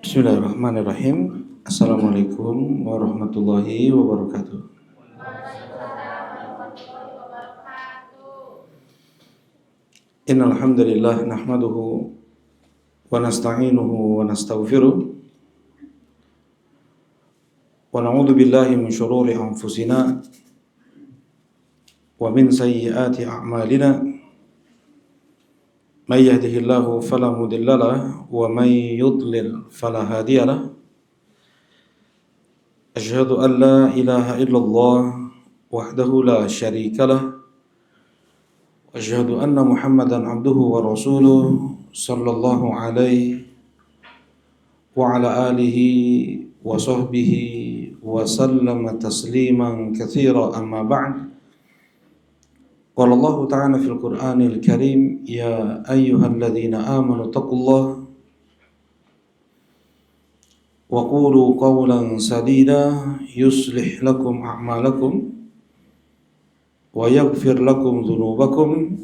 Bismillahirrahmanirrahim. Assalamualaikum warahmatullahi wabarakatuh. Innal hamdalillah nahmaduhu wa nasta'inuhu wa nastaghfiruh wa na'udzu billahi min shururi anfusina wa min sayyiati a'malina. May yahdihillahu fala mudilla lahu wa may yudlil fala hadiya lahu. Asyhadu an la ilaha illallah wahdahu la syarika lahu. Asyhadu anna Muhammadan abduhu wa rasuluh sallallahu alaihi wa ala alihi wa sahbihi wa sallama tasliman katsira amma ba'd. Qala Allah ta'ala fil Qur'anil Karim, ya ayyuhalladzina amanu taqullaha wa qulu qawlan sadida yuslih lakum a'malakum wa yaghfir lakum dhunubakum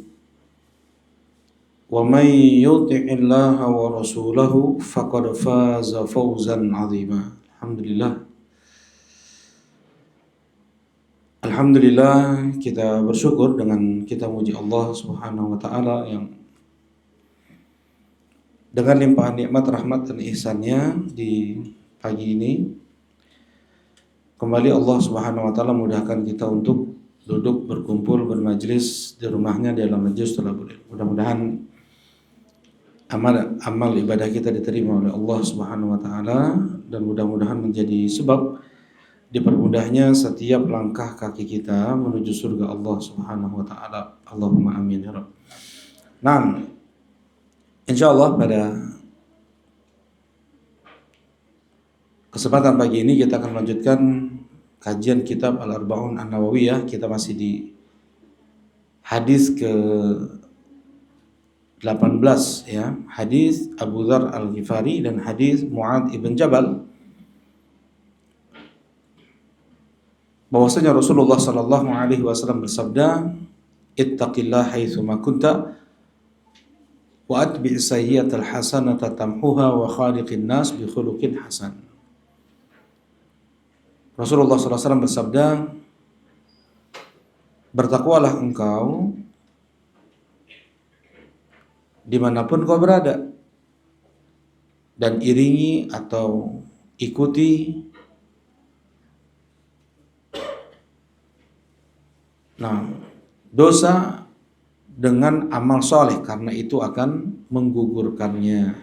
wa may yuti'illaha wa rasulahu faqad faza fawzan 'azima. Alhamdulillah, kita bersyukur dengan kita muji Allah Subhanahu wa taala yang dengan limpahan nikmat, rahmat dan ihsan-Nya di pagi ini kembali Allah Subhanahu wa taala mudahkan kita untuk duduk, berkumpul, bermajlis di rumahnya di dalam majelis thalabul ilm. Mudah-mudahan amal ibadah kita diterima oleh Allah Subhanahu wa taala dan mudah-mudahan menjadi sebab dipermudahnya setiap langkah kaki kita menuju surga Allah Subhanahu wa taala. Allahumma amin ya rabb. Nah, insyaallah pada kesempatan pagi ini kita akan melanjutkan kajian kitab Al-Arba'un An-Nawawiyah. Kita masih di hadis ke-18 ya, hadis Abu Dzar Al-Ghifari dan hadis Mu'adz ibn Jabal, bahwasanya Rasulullah sallallahu alaihi wasallam bersabda, "Ittaqillah haitsu ma kunta wa atbi'is sayyi'atal hasanata tamhuha wa khaliqin nas bi khuluqin hasan." Rasulullah sallallahu alaihi wasallam bersabda, "Bertakwalah engkau dimanapun kau berada dan iringi atau ikuti dosa dengan amal soleh, karena itu akan menggugurkannya.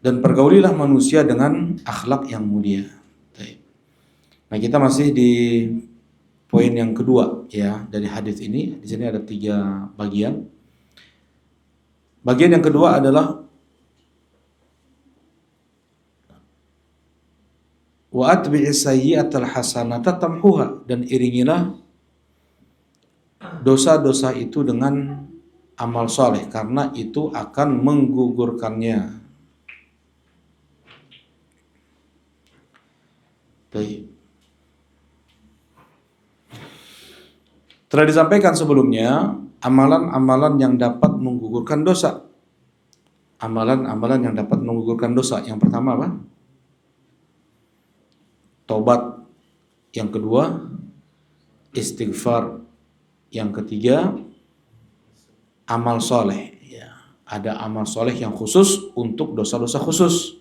Dan pergaulilah manusia dengan akhlak yang mulia." Nah, kita masih di poin yang kedua ya dari hadis ini. Di sini ada 3 bagian. Bagian yang kedua adalah wa atbi'is sayyi'atal hasanata tamhuha, dan iringilah dosa-dosa itu dengan amal soleh, karena itu akan menggugurkannya. Baik. Telah disampaikan sebelumnya amalan-amalan yang dapat menggugurkan dosa. Amalan-amalan yang dapat menggugurkan dosa. Yang pertama apa? Taubat. Yang kedua, istighfar. Yang ketiga, amal soleh. Ya, ada amal soleh yang khusus untuk dosa-dosa khusus.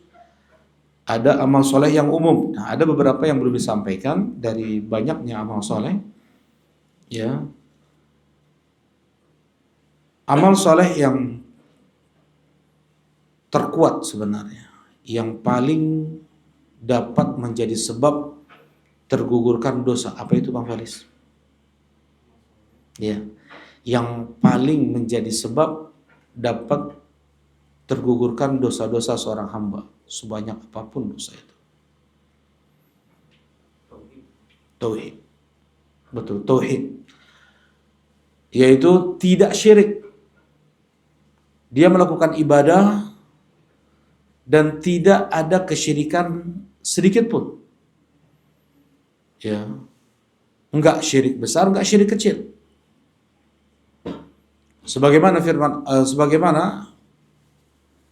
Ada amal soleh yang umum. Nah, ada beberapa yang belum disampaikan dari banyaknya amal soleh. Ya, amal soleh yang terkuat sebenarnya, yang paling dapat menjadi sebab tergugurkan dosa, apa itu Bang Faris? Ya, yang paling menjadi sebab dapat tergugurkan dosa-dosa seorang hamba, sebanyak apapun dosa itu. Tauhid. Betul, tauhid. Yaitu tidak syirik. Dia melakukan ibadah dan tidak ada kesyirikan sedikit pun. Ya. Enggak syirik besar, enggak syirik kecil. Sebagaimana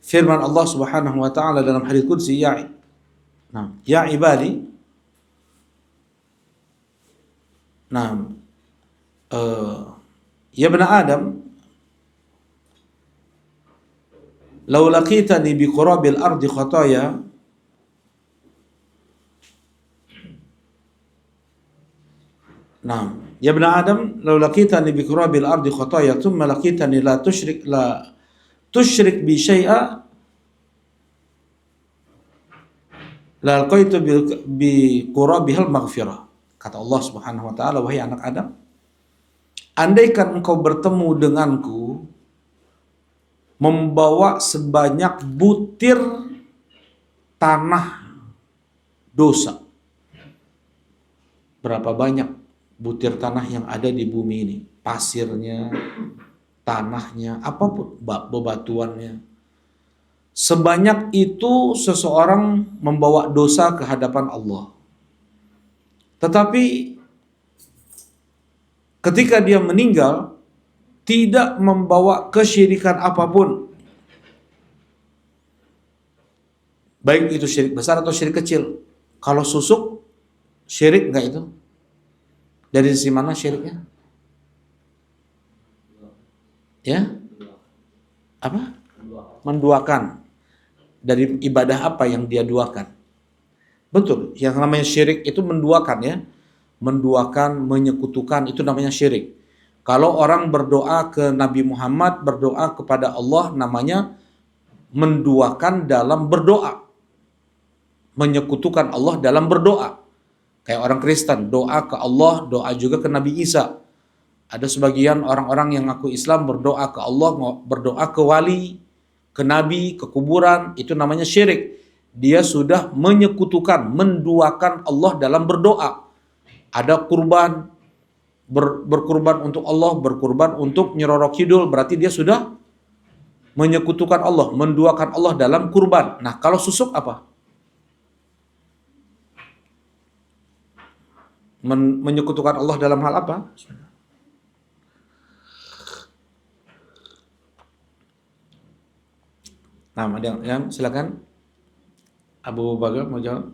firman Allah Subhanahu wa taala dalam hadits qudsi, ya ibadi, ya bani Adam, law laqitani bi qurabil ardi khataya, ya bani Adam, law laqitani bi qurabil ardi khataya thumma laqitani la tusyrik bi syai'a la alqaitu bi qurabihal maghfirah. Kata Allah Subhanahu wa taala, wahai anak Adam, andaikan engkau bertemu denganku membawa sebanyak butir tanah dosa. Berapa banyak butir tanah yang ada di bumi ini? Pasirnya, tanahnya, apapun, bebatuannya. Sebanyak itu seseorang membawa dosa ke hadapan Allah. Tetapi ketika dia meninggal, tidak membawa kesyirikan apapun. Baik itu syirik besar atau syirik kecil. Kalau susuk, syirik enggak itu? Dari sisi mana syiriknya? Ya? Apa? Menduakan. Dari ibadah apa yang dia duakan? Betul, yang namanya syirik itu menduakan ya. Menduakan, menyekutukan, itu namanya syirik. Kalau orang berdoa ke Nabi Muhammad, berdoa kepada Allah, namanya menduakan dalam berdoa. Menyekutukan Allah dalam berdoa. Kayak orang Kristen, doa ke Allah, doa juga ke Nabi Isa. Ada sebagian orang-orang yang ngaku Islam berdoa ke Allah, berdoa ke wali, ke nabi, ke kuburan, itu namanya syirik. Dia sudah menyekutukan, menduakan Allah dalam berdoa. Ada kurban, berkurban untuk Allah, berkurban untuk Nyiroro Kidul, berarti dia sudah menyekutukan Allah, menduakan Allah dalam kurban. Nah, kalau susuk apa? Menyekutukan Allah dalam hal apa? Nah, ada yang silakan. Abu Bakar mau jawab?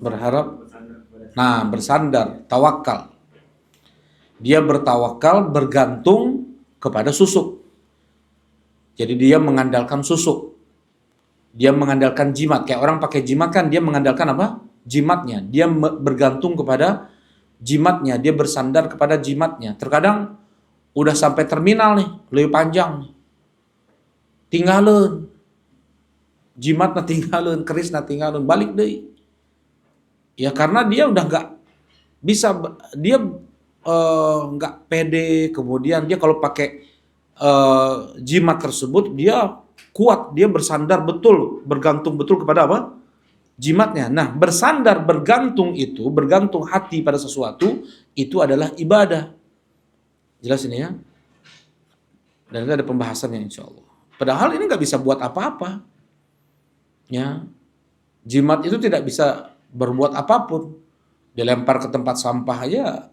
Berharap. Nah, bersandar, tawakal. Dia bertawakal, bergantung kepada susuk. Jadi dia mengandalkan susuk. Dia mengandalkan jimat. Kayak orang pakai jimat kan, dia mengandalkan apa? Jimatnya. Dia bergantung kepada jimatnya. Dia bersandar kepada jimatnya. Terkadang udah sampai terminal nih, lebih panjang nih. Tinggalin. Jimatnya tinggalin, kerisnya tinggalin, balik deh. Ya karena dia udah nggak bisa, dia nggak pede. Kemudian dia kalau pakai jimat tersebut, dia kuat, dia bersandar betul, bergantung betul kepada apa? Jimatnya. Nah, bersandar, bergantung itu, bergantung hati pada sesuatu, itu adalah ibadah. Jelas ini ya? Dan itu ada pembahasannya insya Allah. Padahal ini nggak bisa buat apa-apa. Ya, jimat itu tidak bisa berbuat apapun. Dilempar ke tempat sampah aja,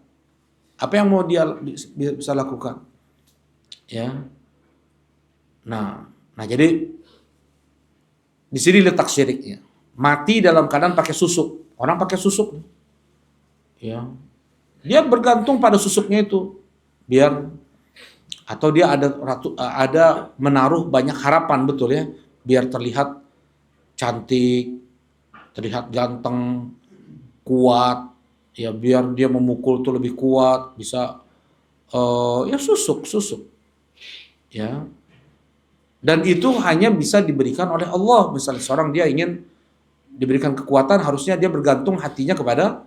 apa yang mau dia bisa lakukan? Ya. Nah jadi di sini letak syiriknya. Mati dalam keadaan pakai susuk. Orang pakai susuk. Ya. Dia bergantung pada susuknya itu. Biar, atau dia ada menaruh banyak harapan, betul ya. Biar terlihat cantik, terlihat ganteng, kuat. Ya biar dia memukul tuh lebih kuat, bisa ya susuk. Ya. Dan itu hanya bisa diberikan oleh Allah. Misalnya seorang dia ingin diberikan kekuatan, harusnya dia bergantung hatinya kepada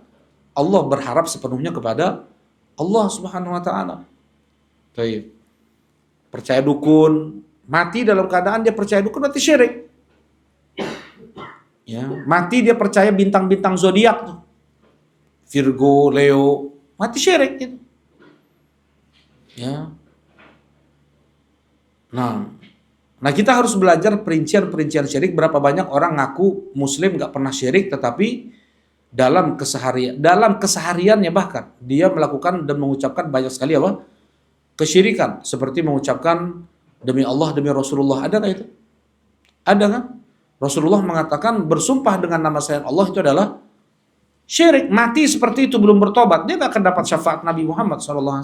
Allah, berharap sepenuhnya kepada Allah Subhanahu wa taala. Baik. Percaya dukun, mati dalam keadaan dia percaya dukun, berarti syirik. Ya, mati dia percaya bintang-bintang zodiak tuh. Virgo, Leo, mati syirik gitu. Ya. Nah kita harus belajar perincian-perincian syirik. Berapa banyak orang ngaku muslim gak pernah syirik, tetapi dalam kesehariannya bahkan dia melakukan dan mengucapkan banyak sekali apa? Kesyirikan, seperti mengucapkan demi Allah, demi Rasulullah. Ada nggak itu? Ada kan? Rasulullah mengatakan bersumpah dengan nama selain Allah itu adalah syirik. Mati seperti itu belum bertobat, dia nggak akan dapat syafaat Nabi Muhammad SAW.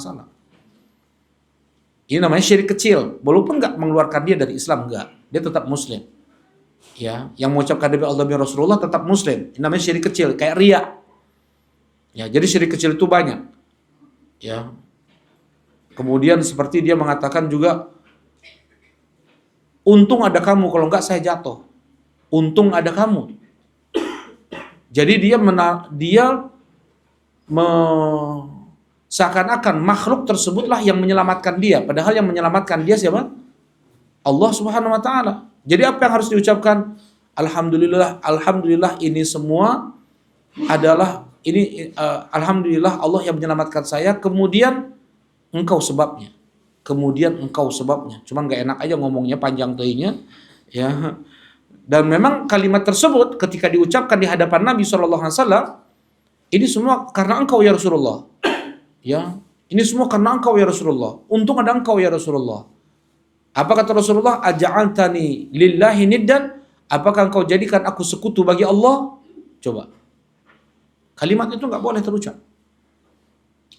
Ini namanya syirik kecil, walaupun nggak mengeluarkan dia dari Islam, nggak, dia tetap Muslim. Ya, yang mengucapkan demi Allah demi Rasulullah tetap Muslim. Ini namanya syirik kecil, kayak riya. Ya, jadi syirik kecil itu banyak. Ya. Kemudian seperti dia mengatakan juga, untung ada kamu, kalau enggak saya jatuh. Untung ada kamu. Jadi seakan-akan makhluk tersebutlah yang menyelamatkan dia, padahal yang menyelamatkan dia siapa? Allah Subhanahu wa taala. Jadi apa yang harus diucapkan? Alhamdulillah, alhamdulillah ini semua adalah alhamdulillah Allah yang menyelamatkan saya, kemudian engkau sebabnya. Kemudian engkau sebabnya. Cuman nggak enak aja ngomongnya panjang teuingnya, ya. Dan memang kalimat tersebut ketika diucapkan di hadapan Nabi SAW, ini semua karena engkau ya Rasulullah. Ya, ini semua karena engkau ya Rasulullah. Untung ada engkau ya Rasulullah. Apa kata Rasulullah? Aja'altani lillahi niddan? Apakah engkau jadikan aku sekutu bagi Allah? Coba. Kalimat itu nggak boleh terucap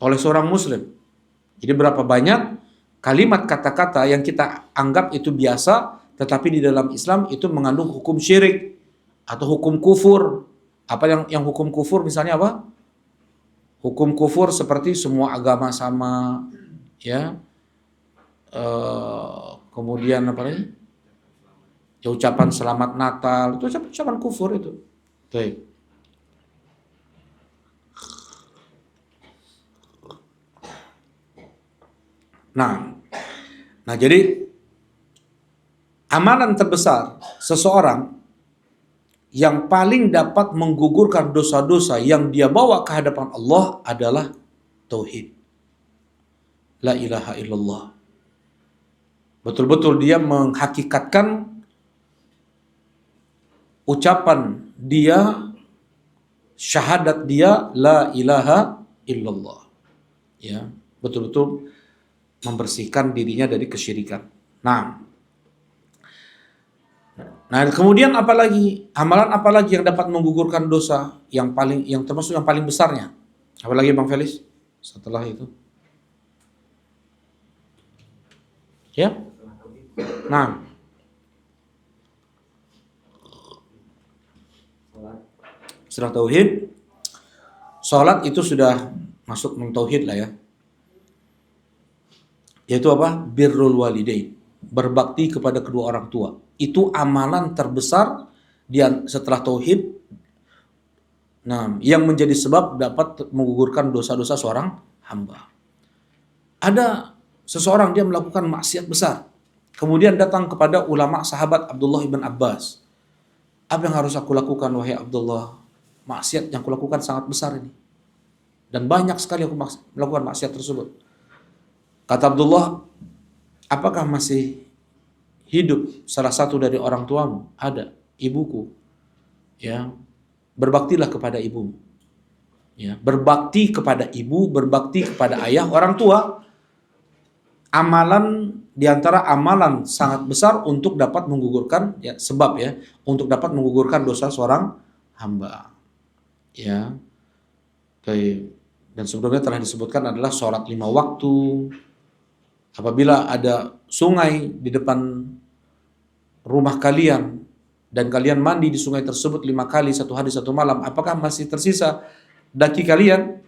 oleh seorang Muslim. Jadi berapa banyak kalimat kata-kata yang kita anggap itu biasa, tetapi di dalam Islam itu mengandung hukum syirik atau hukum kufur. Apa yang hukum kufur misalnya apa? Hukum kufur seperti semua agama sama, ya. Kemudian apa lagi? Ya, ucapan selamat Natal itu ucapan kufur itu. Baik. Nah jadi amalan terbesar seseorang yang paling dapat menggugurkan dosa-dosa yang dia bawa ke hadapan Allah adalah tauhid. La ilaha illallah. Betul-betul dia menghakikatkan ucapan dia, syahadat dia, la ilaha illallah. Ya, betul-betul membersihkan dirinya dari kesyirikan. Nah, kemudian apalagi amalan apalagi yang dapat menggugurkan dosa yang termasuk yang paling besarnya? Apalagi Bang Felis? Setelah itu, ya. Nah, setelah tauhid, sholat itu sudah masuk mentauhid lah ya. Yaitu apa? Birrul walidain, berbakti kepada kedua orang tua. Itu amalan terbesar setelah tauhid. Nah, yang menjadi sebab dapat menggugurkan dosa-dosa seorang hamba. Ada seseorang dia melakukan maksiat besar, kemudian datang kepada ulama sahabat Abdullah ibn Abbas. Apa yang harus aku lakukan wahai Abdullah? Maksiat yang aku lakukan sangat besar ini, dan banyak sekali aku melakukan maksiat tersebut. Kata Abdullah, apakah masih hidup salah satu dari orang tuamu? Ada, ibuku. Ya, berbaktilah kepada ibumu. Ya, berbakti kepada ibu, berbakti kepada ayah, orang tua. Amalan diantara amalan sangat besar untuk dapat menggugurkan, ya, sebab ya, untuk dapat menggugurkan dosa seorang hamba. Ya, dan sebelumnya telah disebutkan adalah sholat 5 waktu. Apabila ada sungai di depan rumah kalian dan kalian mandi di sungai tersebut 5 kali 1 hari 1 malam, apakah masih tersisa daki kalian?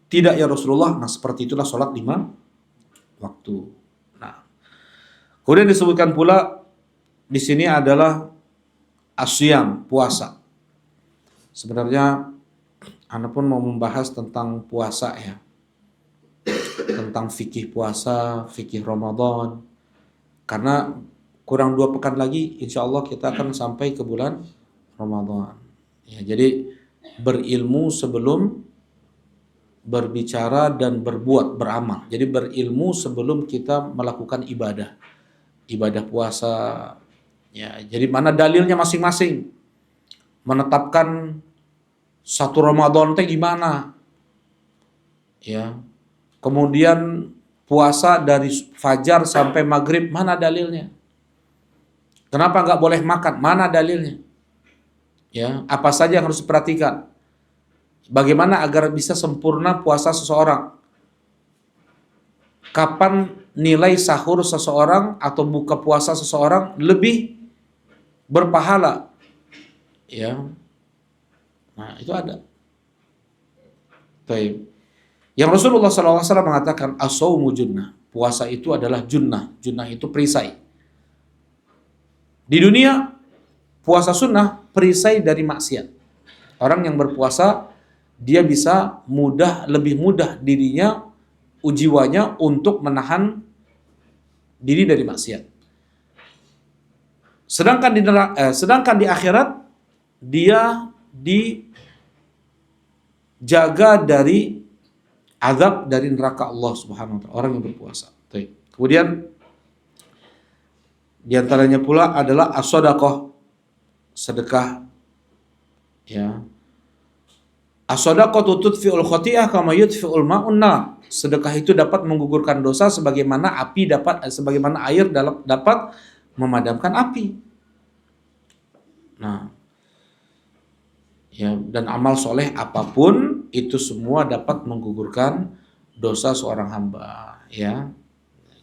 Tidak ya Rasulullah. Nah, seperti itulah sholat 5 waktu. Nah, kemudian disebutkan pula di sini adalah asyam, puasa. Sebenarnya Anda pun mau membahas tentang puasa ya, tentang fikih puasa, fikih Ramadan, karena kurang 2 pekan lagi insya Allah kita akan sampai ke bulan Ramadan. Ya, jadi berilmu sebelum berbicara dan berbuat, beramal. Jadi berilmu sebelum kita melakukan ibadah puasa. Ya, jadi mana dalilnya masing-masing menetapkan Satu Ramadan teh gimana? Ya. Kemudian puasa dari fajar sampai maghrib, mana dalilnya? Kenapa nggak boleh makan? Mana dalilnya? Ya, apa saja yang harus diperhatikan? Bagaimana agar bisa sempurna puasa seseorang? Kapan nilai sahur seseorang atau buka puasa seseorang lebih berpahala? Ya, nah itu ada. Baik. Yang Rasulullah SAW mengatakan as-saumu junnah. Puasa itu adalah junnah. Junnah itu perisai. Di dunia puasa sunnah perisai dari maksiat. Orang yang berpuasa dia bisa lebih mudah dirinya jiwanya untuk menahan diri dari maksiat. Sedangkan di akhirat dia dijaga dari azab dari neraka Allah Subhanahu wa taala, orang yang berpuasa. Kemudian di antaranya pula adalah as-shadaqah, sedekah. Ya. As-shadaqatu tudfi'ul khati'ah kama yudfi'ul ma'un nar. Sedekah itu dapat menggugurkan dosa sebagaimana air dapat memadamkan api. Nah, ya, dan amal soleh apapun itu semua dapat menggugurkan dosa seorang hamba. Ya,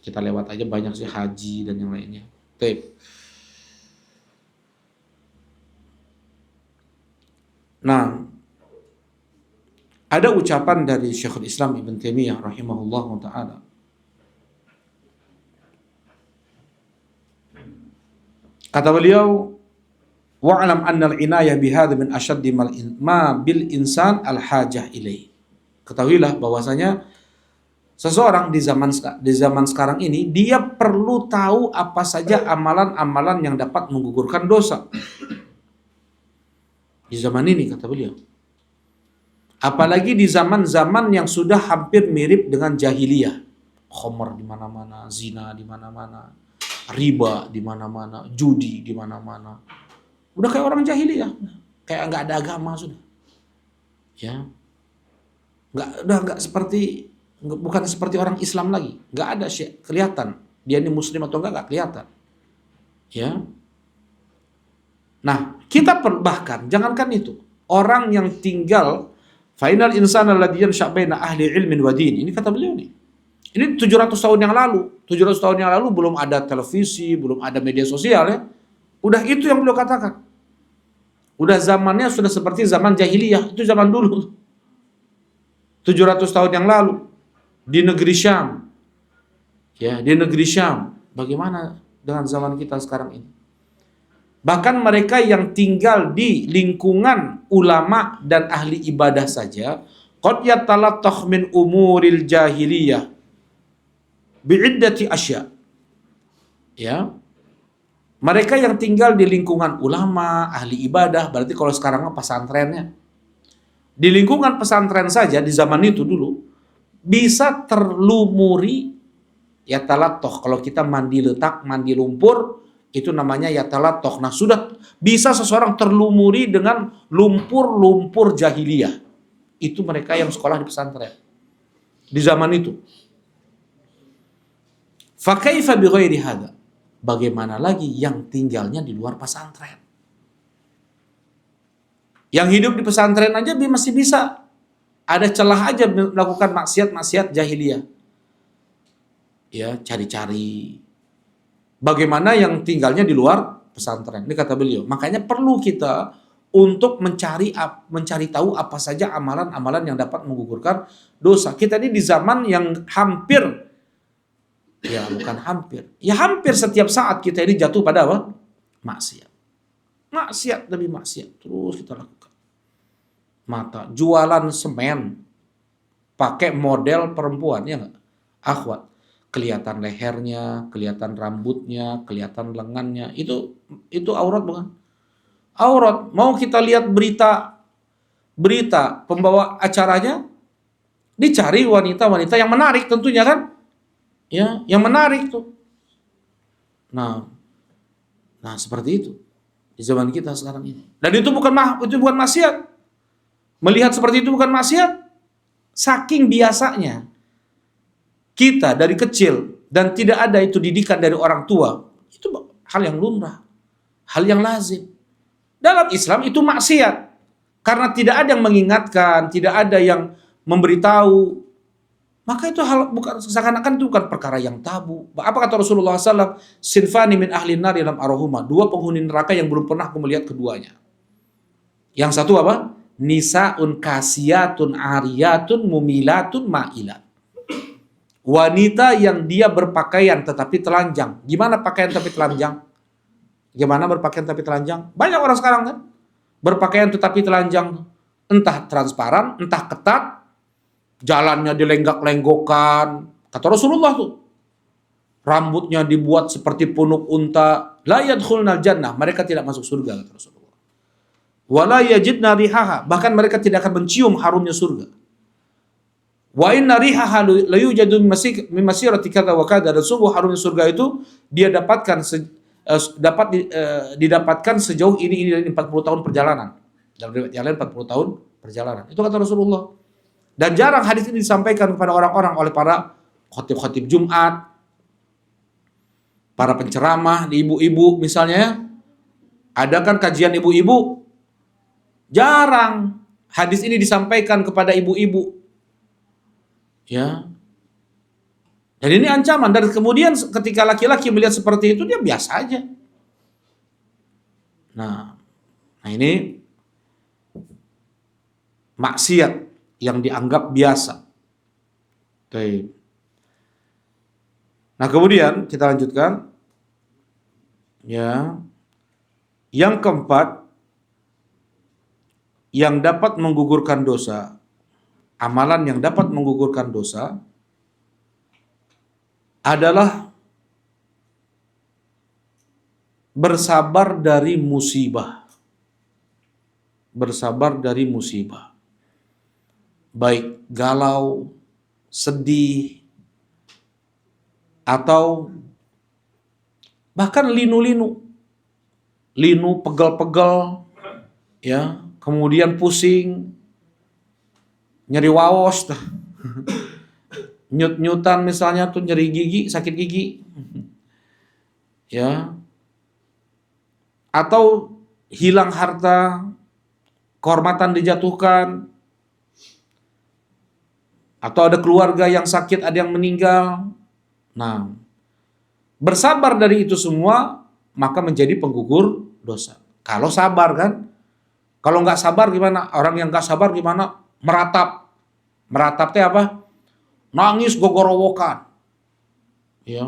kita lewat aja banyak sih, haji dan yang lainnya. Nah, ada ucapan dari Syekhul Islam Ibn Taimiyah rahimahullah ta'ala. Kata beliau, wa'lam anna al-inayah bihadha min ashaddi ma bil insan al-hajah ilaih. Ketahuilah bahwasanya seseorang di zaman sekarang ini dia perlu tahu apa saja amalan-amalan yang dapat menggugurkan dosa. Di zaman ini, kata beliau. Apalagi di zaman-zaman yang sudah hampir mirip dengan jahiliyah. Khamar di mana-mana, zina di mana-mana, riba di mana-mana, judi di mana-mana. Udah kayak orang jahiliyah, kayak nggak ada agama sudah. Ya, bukan seperti orang Islam lagi, nggak ada kelihatan dia ini muslim atau nggak kelihatan. Ya, nah kita bahkan jangankan itu, orang yang tinggal final insana alladhi yansha' baina ahli ilmin wa din. Ini kata beliau nih. Ini 700 tahun yang lalu. 700 tahun yang lalu belum ada televisi, belum ada media sosial ya. Udah itu yang beliau katakan. Udah zamannya sudah seperti zaman jahiliyah, itu zaman dulu. 700 tahun yang lalu di negeri Syam. Ya, di negeri Syam. Bagaimana dengan zaman kita sekarang ini? Bahkan mereka yang tinggal di lingkungan ulama dan ahli ibadah saja, qad yatalattah min umuril jahiliyah bi'iddati asya. Ya. Mereka yang tinggal di lingkungan ulama, ahli ibadah, berarti kalau sekarang pesantrennya. Di lingkungan pesantren saja di zaman itu dulu bisa terlumuri yatalattah. Kalau kita mandi letak, mandi lumpur, itu namanya yatalattah. Nah, sudah bisa seseorang terlumuri dengan lumpur-lumpur jahiliyah. Itu mereka yang sekolah di pesantren di zaman itu. Fa kaifa bi ghairi hadza? Bagaimana lagi yang tinggalnya di luar pesantren? Yang hidup di pesantren aja masih bisa ada celah aja melakukan maksiat-maksiat jahiliyah. Ya, cari-cari. Bagaimana yang tinggalnya di luar pesantren? Ini kata beliau. Makanya perlu kita untuk mencari tahu apa saja amalan-amalan yang dapat menggugurkan dosa. Kita ini di zaman yang hampir, ya bukan hampir, ya hampir setiap saat kita ini jatuh pada apa? Maksiat. Maksiat demi maksiat terus kita lakukan. Jualan semen pakai model perempuan, ya nggak? Akhwat. Kelihatan lehernya, kelihatan rambutnya, kelihatan lengannya. Itu aurat bukan? Aurat. Mau kita lihat berita pembawa acaranya, dicari wanita-wanita yang menarik tentunya kan? Ya, yang menarik tuh. Nah seperti itu di zaman kita sekarang ini. Dan itu bukan maksiat. Melihat seperti itu bukan maksiat. Saking biasanya kita dari kecil dan tidak ada itu didikan dari orang tua, itu hal yang lumrah, hal yang lazim. Dalam Islam itu maksiat karena tidak ada yang mengingatkan, tidak ada yang memberitahu. Maka itu hal bukan, seakan-akan itu bukan perkara yang tabu. Apa kata Rasulullah SAW? Sinfani min ahli nar lam arahuma. Dua penghuni neraka yang belum pernah aku melihat keduanya. Yang satu apa? Nisaun kasiyatun ariyatun mumilatun ma'ilat. Wanita yang dia berpakaian tetapi telanjang. Gimana pakaian tapi telanjang? Gimana berpakaian tapi telanjang? Banyak orang sekarang kan berpakaian tetapi telanjang. Entah transparan, entah ketat, jalannya dilenggak-lenggokkan. Kata Rasulullah tuh, rambutnya dibuat seperti punuk unta. La yadkhulnal jannah, mereka tidak masuk surga, kata Rasulullah. Wala yajidna rihaha, bahkan mereka tidak akan mencium harumnya surga. Wa inna rihaha la yujadu min masirati kadza wa kadza, dan sungguh harumnya surga itu dia didapatkan sejauh ini dari 40 tahun perjalanan. Dalam riwayat yang lain 40 tahun perjalanan. Itu kata Rasulullah. Dan jarang hadis ini disampaikan kepada orang-orang oleh para khatib-khatib Jumat, para penceramah di ibu-ibu misalnya. Ada kan kajian ibu-ibu? Jarang hadis ini disampaikan kepada ibu-ibu. Ya. Dan ini ancaman. Dan kemudian ketika laki-laki melihat seperti itu, dia biasa aja. Nah ini maksiat yang dianggap biasa. Baik. Nah kemudian kita lanjutkan. Ya. Yang keempat, yang dapat menggugurkan dosa, amalan yang dapat menggugurkan dosa adalah bersabar dari musibah. Bersabar dari musibah. Baik galau, sedih, atau bahkan linu-linu. Linu pegel-pegel, ya. Kemudian pusing, nyeri waos, nyut-nyutan misalnya tuh, nyeri gigi, sakit gigi, ya, atau hilang harta, kehormatan dijatuhkan, atau ada keluarga yang sakit, ada yang meninggal. Nah, bersabar dari itu semua maka menjadi penggugur dosa. Kalau sabar kan. Kalau nggak sabar gimana? Orang yang nggak sabar gimana? Meratap. Meratap teh apa? Nangis gogorowokan. Ya.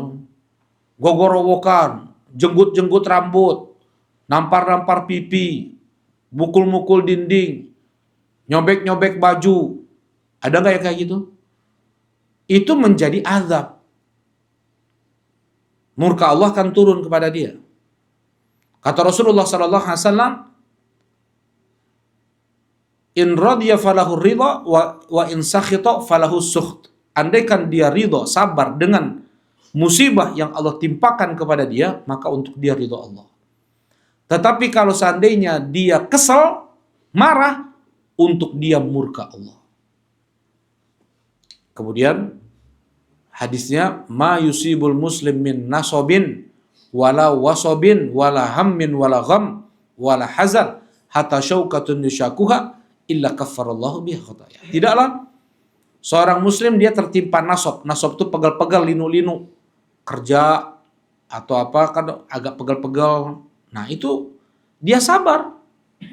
Gogorowokan, jenggut-jenggut rambut, nampar-nampar pipi, mukul-mukul dinding, nyobek-nyobek baju. Ada nggak yang kayak gitu? Itu menjadi azab. Murka Allah akan turun kepada dia. Kata Rasulullah sallallahu alaihi wasallam, in radiya falahu ridha wa in sakhita falahu sukht. Andaikan dia ridha, sabar dengan musibah yang Allah timpakan kepada dia, maka untuk dia ridha Allah. Tetapi kalau seandainya dia kesal, marah, untuk dia murka Allah. Kemudian hadisnya, ma yusibul muslim min nasobin wala wasobin wala hammin wala gham wala hazan hatta syaukatun yushakuha illa kaffarallahu biha khataya. Tidaklah seorang muslim dia tertimpa nasab. Nasab itu pegal-pegal, linu-linu, kerja atau apa kan agak pegal-pegal. Nah, itu dia sabar.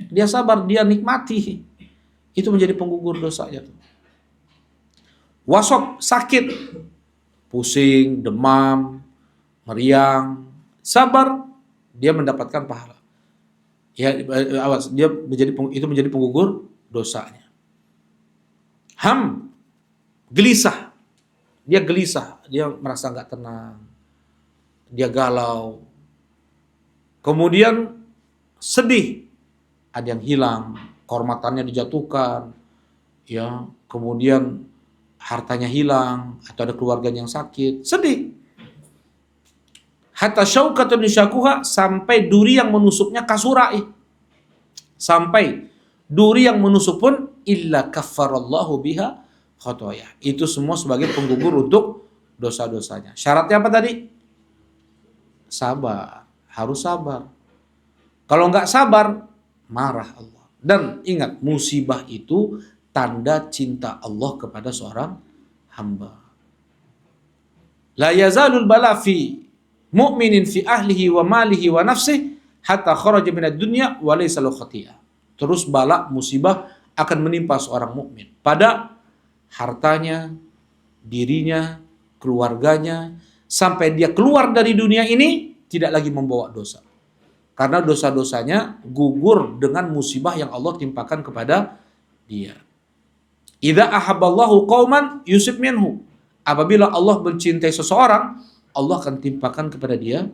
Dia sabar, dia nikmati. Itu menjadi penggugur dosanya. Wasab, sakit, pusing, demam, meriang, sabar, dia mendapatkan pahala. Ya, awas, itu menjadi penggugur dosanya. Ham, gelisah. Dia gelisah, dia merasa nggak tenang. Dia galau. Kemudian sedih. Ada yang hilang, kehormatannya dijatuhkan. Ya, kemudian hartanya hilang atau ada keluarganya yang sakit. Sedih. Hatta syaukatun yushakuha, sampai duri yang menusuknya kasurai. Sampai duri yang menusuk pun illa kaffarallahu biha khotoya. Itu semua sebagai penggugur untuk dosa-dosanya. Syaratnya apa tadi? Sabar. Harus sabar. Kalau nggak sabar, marah Allah. Dan ingat, musibah itu tanda cinta Allah kepada seorang hamba. La yazalul bala fi mu'minin fi ahlihi wa malihi wa nafsihi hatta kharaja minad dunya wa laysa lahu khati'ah. Terus bala musibah akan menimpa seorang mukmin pada hartanya, dirinya, keluarganya, sampai dia keluar dari dunia ini tidak lagi membawa dosa. Karena dosa-dosanya gugur dengan musibah yang Allah timpakan kepada dia. Idza ahabballahu qauman yusib minhu. Apabila Allah mencintai seseorang, Allah akan timpakan kepada dia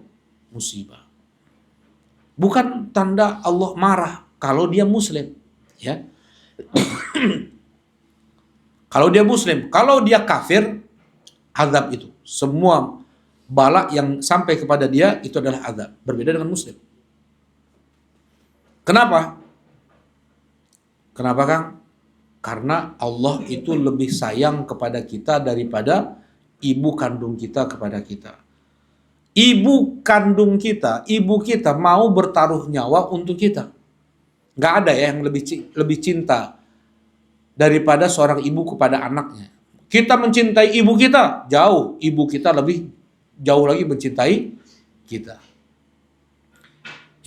musibah. Bukan tanda Allah marah kalau dia muslim, ya. Kalau dia muslim, kalau dia kafir, azab itu. Semua bala yang sampai kepada dia itu adalah azab. Berbeda dengan muslim. Kenapa? Kenapa, Kang? Karena Allah itu lebih sayang kepada kita daripada ibu kandung kita kepada kita. Ibu kandung kita, ibu kita mau bertaruh nyawa untuk kita. Nggak ada ya yang lebih cinta daripada seorang ibu kepada anaknya. Kita mencintai ibu kita, jauh. Ibu kita lebih jauh lagi mencintai kita.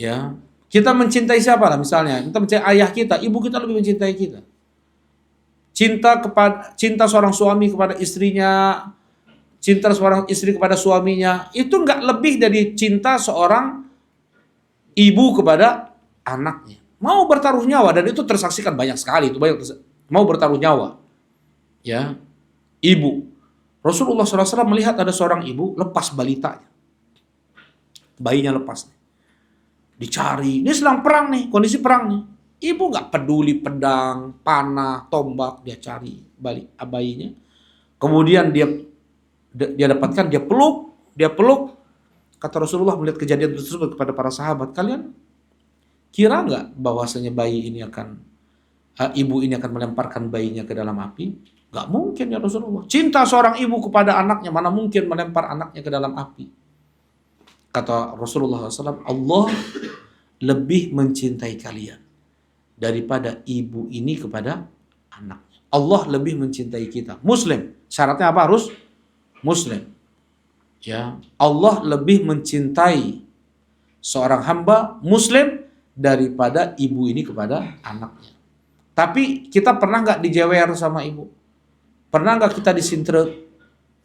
Ya, kita mencintai siapa lah misalnya? Kita mencintai ayah kita, ibu kita lebih mencintai kita. Cinta seorang suami kepada istrinya, cinta seorang istri kepada suaminya, itu nggak lebih dari cinta seorang ibu kepada anaknya. Mau bertaruh nyawa, dan itu tersaksikan banyak sekali, itu mau bertaruh nyawa. Ya, ibu. Rasulullah SAW melihat ada seorang ibu lepas balitanya. Bayinya lepas. Dicari, ini sedang perang nih, kondisi perang nih. Ibu nggak peduli pedang, panah, tombak, dia cari bayinya. Kemudian dia dapatkan, dia peluk. Kata Rasulullah melihat kejadian tersebut kepada para sahabat, kalian kira nggak bahwasanya ibu ini akan melemparkan bayinya ke dalam api? Nggak mungkin ya Rasulullah. Cinta seorang ibu kepada anaknya, mana mungkin melempar anaknya ke dalam api? Kata Rasulullah SAW, Allah lebih mencintai kalian daripada ibu ini kepada anaknya. Allah lebih mencintai kita. Muslim. Syaratnya apa? Harus Muslim. Ya, Allah lebih mencintai seorang hamba Muslim daripada ibu ini kepada anaknya. Tapi kita pernah nggak dijewer sama ibu? Pernah nggak kita disintrek,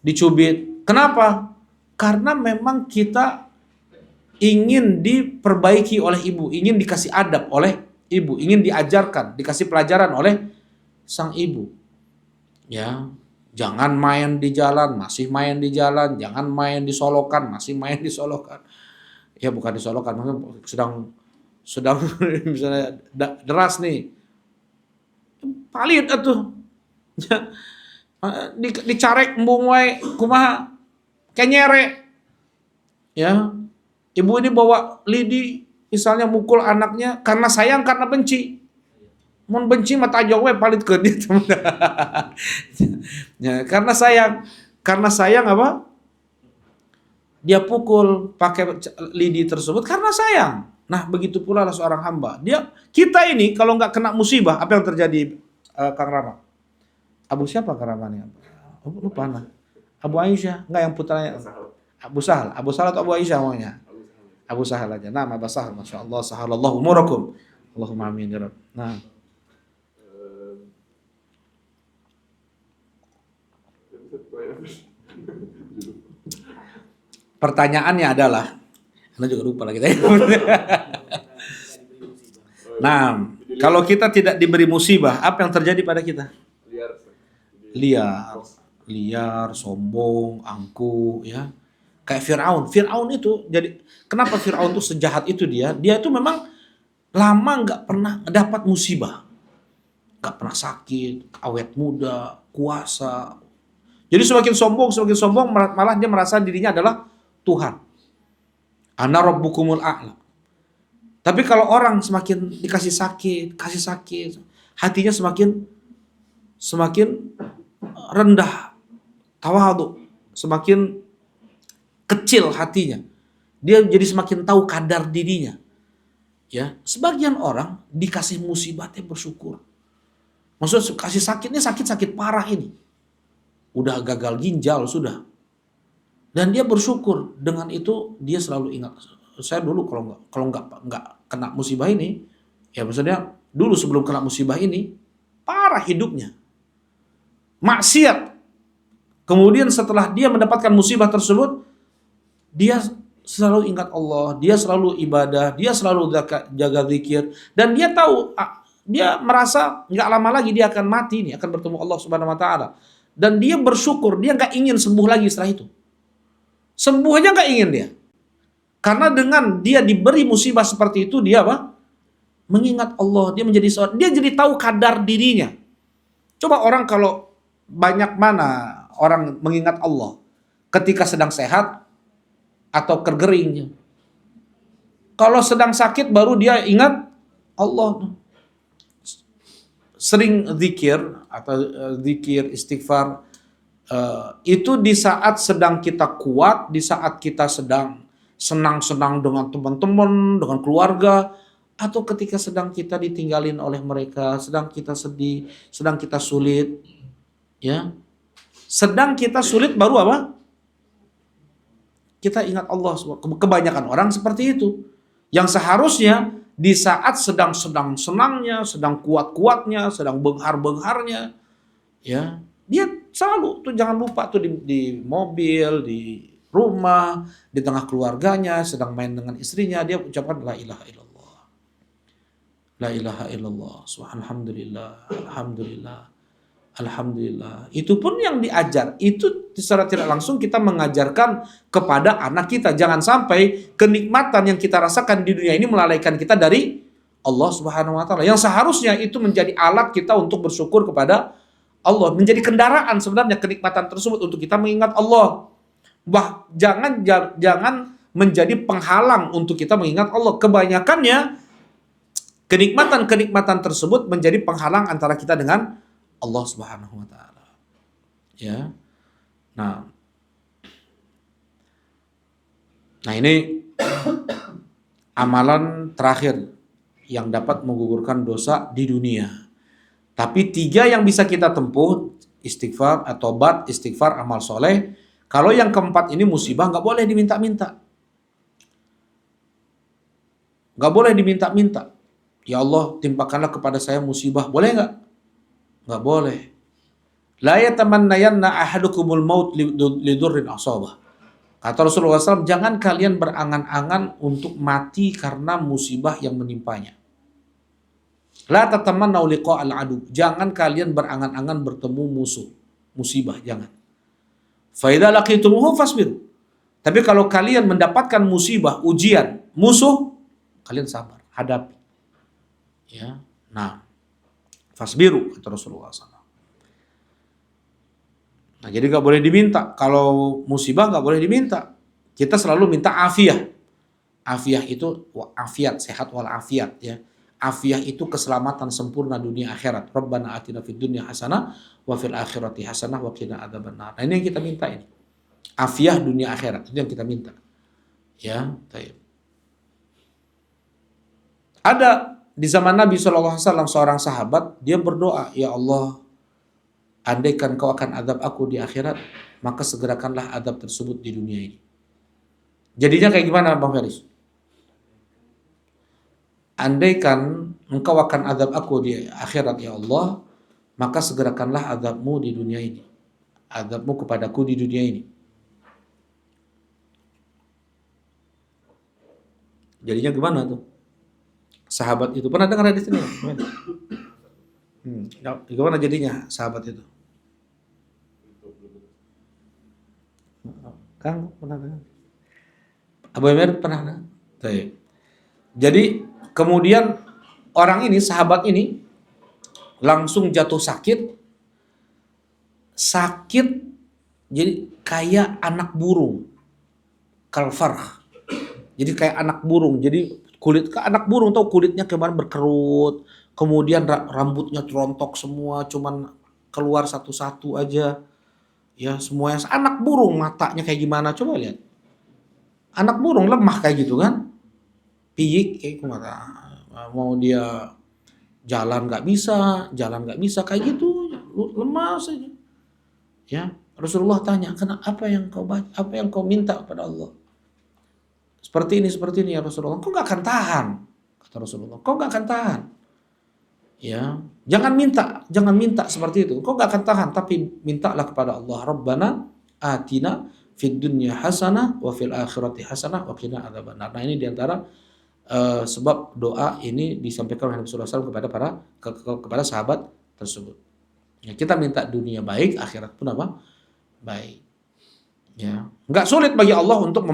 dicubit? Kenapa? Karena memang kita ingin diperbaiki oleh ibu, ingin dikasih adab oleh ibu, ingin diajarkan, dikasih pelajaran oleh sang ibu. Ya, jangan main di jalan, masih main di jalan, jangan main di solokan, masih main di solokan. Ya bukan di solokan, maksudnya sedang misalnya deras nih. Palit atuh. Dicarek embung wae kumaha kenyere. Ya. Ibu ini bawa lidi misalnya mukul anaknya karena sayang, karena benci. Mun benci mah tajong we palitkeun itu. Ya, karena sayang apa? Dia pukul pakai lidi tersebut karena sayang. Nah, begitu pula lah seorang hamba. Kita ini kalau nggak kena musibah, apa yang terjadi, Kang Rama? Abu siapa Kang Rama nih? Lupa nah. Abu Aisyah, enggak yang putranya. Abu Sahal atau Abu Aisyah maunya? Abu Sahal aja. Nama Abu Sahal, Masya Allah, sahalallahu umurakum. Allahumma amin ya Rabb. Nah. Pertanyaannya adalah, Anda juga lupa lagi. Nah, kalau kita tidak diberi musibah, apa yang terjadi pada kita? Liar, sombong, angkuh, ya. Kayak Fir'aun itu jadi, kenapa Fir'aun itu sejahat itu dia itu memang lama nggak pernah dapat musibah, nggak pernah sakit, awet muda, kuasa. Jadi semakin sombong, malah dia merasa dirinya adalah Tuhan. Ana rabbukumul a'la. Tapi kalau orang semakin dikasih sakit, kasih sakit, hatinya semakin rendah, tawadhu, semakin kecil hatinya. Dia jadi semakin tahu kadar dirinya. Ya, sebagian orang dikasih musibah dia bersyukur. Maksud kasih sakitnya sakit parah ini. Udah gagal ginjal sudah. Dan dia bersyukur, dengan itu dia selalu ingat. Saya dulu kalau nggak kena musibah ini, ya maksudnya dulu sebelum kena musibah ini parah hidupnya, maksiat. Kemudian setelah dia mendapatkan musibah tersebut, dia selalu ingat Allah, dia selalu ibadah, dia selalu jaga zikir, dan dia tahu, dia merasa nggak lama lagi dia akan mati, nih akan bertemu Allah Subhanahu Wa Taala, dan dia bersyukur, dia nggak ingin sembuh lagi setelah itu, sembuh aja nggak ingin dia. Karena dengan dia diberi musibah seperti itu, dia apa? Mengingat Allah, dia menjadi seorang, dia jadi tahu kadar dirinya. Coba orang kalau banyak mana orang mengingat Allah ketika sedang sehat atau kergeringnya. Kalau sedang sakit baru dia ingat Allah. Sering zikir atau zikir istighfar itu di saat sedang kita kuat, di saat kita sedang senang-senang dengan teman-teman, dengan keluarga, atau ketika sedang kita ditinggalin oleh mereka, sedang kita sedih, sedang kita sulit, ya. Sedang kita sulit baru apa? Kita ingat Allah. Kebanyakan orang seperti itu. Yang seharusnya di saat sedang senangnya, sedang kuat-kuatnya, sedang benghar-bengharnya, ya, dia selalu tuh jangan lupa tuh di mobil, di rumah, di tengah keluarganya, sedang main dengan istrinya, dia ucapkan la ilaha illallah. La ilaha illallah. Subhanallah, alhamdulillah. Alhamdulillah. Itu pun yang diajar. Itu secara tidak langsung kita mengajarkan kepada anak kita. Jangan sampai kenikmatan yang kita rasakan di dunia ini melalaikan kita dari Allah Subhanahu Wa Taala. Yang seharusnya itu menjadi alat kita untuk bersyukur kepada Allah. Menjadi kendaraan sebenarnya kenikmatan tersebut untuk kita mengingat Allah. Jangan menjadi penghalang untuk kita mengingat Allah. Kebanyakannya kenikmatan-kenikmatan tersebut menjadi penghalang antara kita dengan Allah Subhanahu Wa Taala. Ya. Nah ini amalan terakhir yang dapat menggugurkan dosa di dunia. Tapi 3 yang bisa kita tempuh, istighfar, tobat, istighfar, amal soleh. Kalau yang keempat ini musibah, nggak boleh diminta-minta. Nggak boleh diminta-minta. Ya Allah, timpakanlah kepada saya musibah. Boleh nggak? Nggak boleh. La yatamannayanna ahadukumul maut lidurrin asabah. Kata Rasulullah SAW, jangan kalian berangan-angan untuk mati karena musibah yang menimpanya. La tatamannau liqa'al adu. Jangan kalian berangan-angan bertemu musuh, musibah, jangan. Fa idza laqitumuhu fasbiru. Tapi kalau kalian mendapatkan musibah, ujian, musuh, kalian sabar, hadapi. Ya. Nah, fasbiru kata Rasulullah SAW. Nah, jadi nggak boleh diminta. Kalau musibah nggak boleh diminta. Kita selalu minta afiah. Afiah itu afiat, sehat wal afiat, ya. Afiah itu keselamatan sempurna dunia akhirat. Rabbana atina fid dunya hasanah wa fil akhirati hasanah wa qina adzabannar. Nah, ini yang kita minta ini. Afiah dunia akhirat itu yang kita minta. Ya, baik. Ada di zaman Nabi SAW seorang sahabat, dia berdoa, ya Allah, andaikan kau akan azab aku di akhirat, maka segerakanlah azab tersebut di dunia ini. Jadinya kayak gimana Bang Feris? Andaikan engkau akan azab aku di akhirat ya Allah, maka segerakanlah azabmu di dunia ini. Azabmu kepadaku di dunia ini. Jadinya gimana tuh? Sahabat itu pernah dengar hadis ini? Gimana jadinya sahabat itu? Kang pernah dengar? Abu Emir pernah dengar? Jadi kemudian orang ini, sahabat ini langsung jatuh sakit, jadi kayak anak burung, kalfarh. Jadi kayak anak burung, jadi anak burung tahu kulitnya kemarin berkerut, kemudian rambutnya terontok semua, cuman keluar satu-satu aja. Ya, semuanya anak burung matanya kayak gimana coba lihat. Anak burung lemah kayak gitu kan. Piyik kayak mata. Mau dia jalan nggak bisa kayak gitu, lemah saja. Ya, Rasulullah tanya, "Kenapa apa yang kau minta kepada Allah?" Seperti ini ya Rasulullah. Kau nggak akan tahan, kata Rasulullah. Kau nggak akan tahan. Ya, jangan minta seperti itu. Kau gak akan tahan, tapi mintalah kepada Allah. Rabbana atina fid dunya hasanah wa fil akhirati hasanah wa qina adzabannar. Nah, ini diantara sebab doa ini disampaikan oleh Nabi sallallahu alaihi wasallam kepada sahabat tersebut. Ya, kita minta dunia baik, akhirat pun apa? Baik. Ya, nggak sulit bagi Allah untuk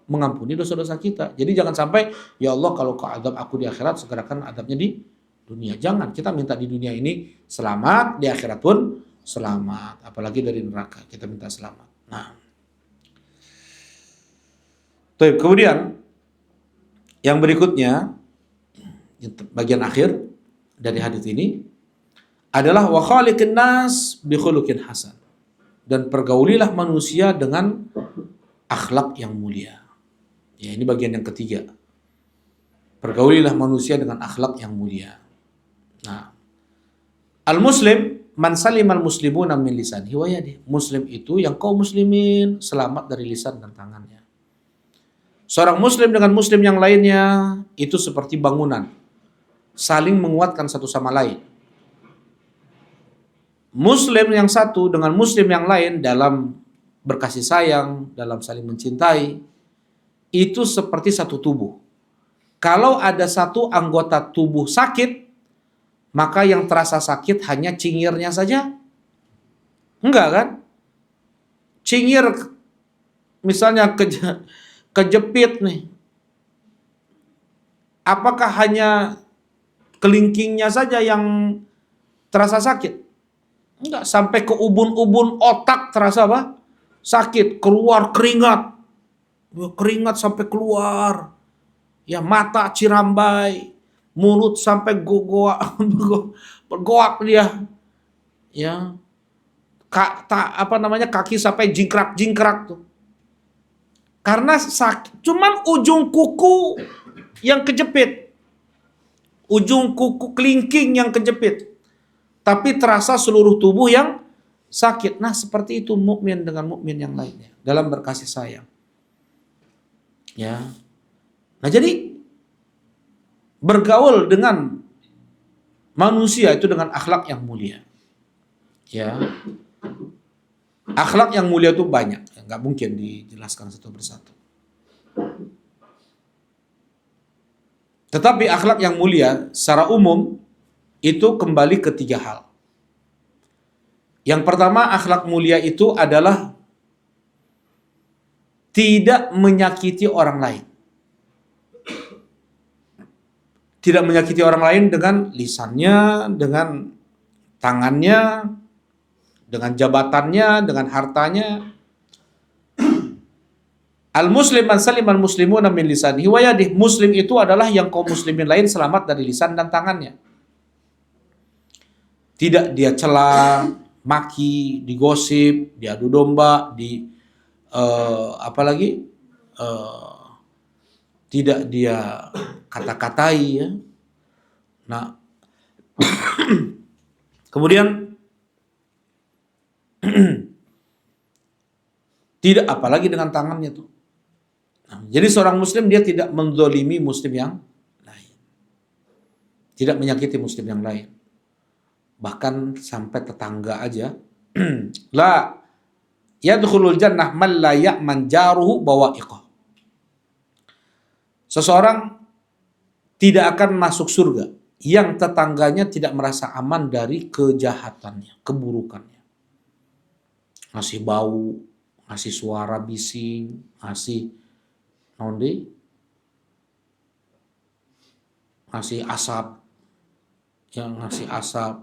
mengampuni dosa-dosa kita. Jadi jangan sampai, ya Allah kalau kau adab aku di akhirat, segerakan adabnya di dunia. Jangan, kita minta di dunia ini selamat, di akhirat pun selamat. Apalagi dari neraka, kita minta selamat. Nah, kemudian yang berikutnya, bagian akhir dari hadis ini adalah wa khaliqin nas bi khuluqin hasan. Dan pergaulilah manusia dengan akhlak yang mulia. Ya, ini bagian yang ketiga. Pergaulilah manusia dengan akhlak yang mulia. Nah, al-muslim man salimal muslimuna min lisanihi wa yadihi. Muslim itu yang kaum muslimin selamat dari lisan dan tangannya. Seorang muslim dengan muslim yang lainnya itu seperti bangunan, saling menguatkan satu sama lain. Muslim yang satu dengan muslim yang lain dalam berkasih sayang, dalam saling mencintai, itu seperti satu tubuh. Kalau ada satu anggota tubuh sakit, maka yang terasa sakit hanya cingirnya saja? Enggak kan? Cingir misalnya kejepit nih. Apakah hanya kelingkingnya saja yang terasa sakit? Enggak, sampai ke ubun-ubun otak terasa apa? Sakit, keluar keringat. Keringat sampai keluar. Ya, mata cirambai, mulut sampai bergoak dia. Ya. Kaki sampai jingkrak-jingkrak tuh. Karena sakit, cuman ujung kuku yang kejepit. Ujung kuku kelingking yang kejepit. Tapi terasa seluruh tubuh yang sakit. Nah, seperti itu mukmin dengan mukmin yang lainnya dalam berkasih sayang. Ya. Nah, jadi bergaul dengan manusia itu dengan akhlak yang mulia. Ya. Akhlak yang mulia itu banyak, nggak mungkin dijelaskan satu persatu. Tetapi akhlak yang mulia secara umum itu kembali ke tiga hal. Yang pertama, akhlak mulia itu adalah tidak menyakiti orang lain. Tidak menyakiti orang lain dengan lisannya, dengan tangannya, dengan jabatannya, dengan hartanya. Al-muslim man salimal muslimuna min lisanihi wa yadihi. Muslim itu adalah yang kaum muslimin lain selamat dari lisan dan tangannya. Tidak dia cela, maki, digosip, diadu domba, tidak dia kata-katai ya. Nah, kemudian tidak apalagi dengan tangannya tuh. Nah, jadi seorang muslim dia tidak menzalimi muslim yang lain. Tidak menyakiti muslim yang lain. Bahkan sampai tetangga aja. La yadkhulul jannah man la ya'man jaruhu bawa'iqah. Seseorang tidak akan masuk surga yang tetangganya tidak merasa aman dari kejahatannya, keburukannya. Ngasih bau, ngasih suara bising, ngasih asap, yang ngasih asap.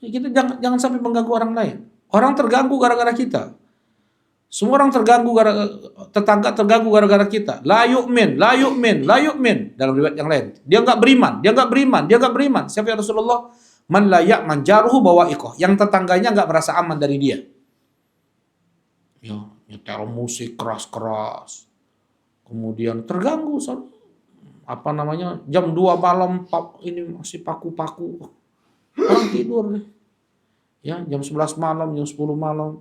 Kita jangan sampai mengganggu orang lain. Orang terganggu gara-gara kita. Semua orang tetangga terganggu gara-gara kita. La yu'min, la yu'min, la yu'min. Dalam riwayat yang lain. Dia nggak beriman, dia nggak beriman, dia nggak beriman. Siapa ya Rasulullah? Man la ya'man jaruhu bawa'iqah. Yang tetangganya nggak merasa aman dari dia. Ya, nyetel musik keras-keras. Kemudian terganggu. Apa namanya? Jam 2 malam ini masih paku-paku. Orang tidur nih. Ya, jam 11 malam, jam 10 malam.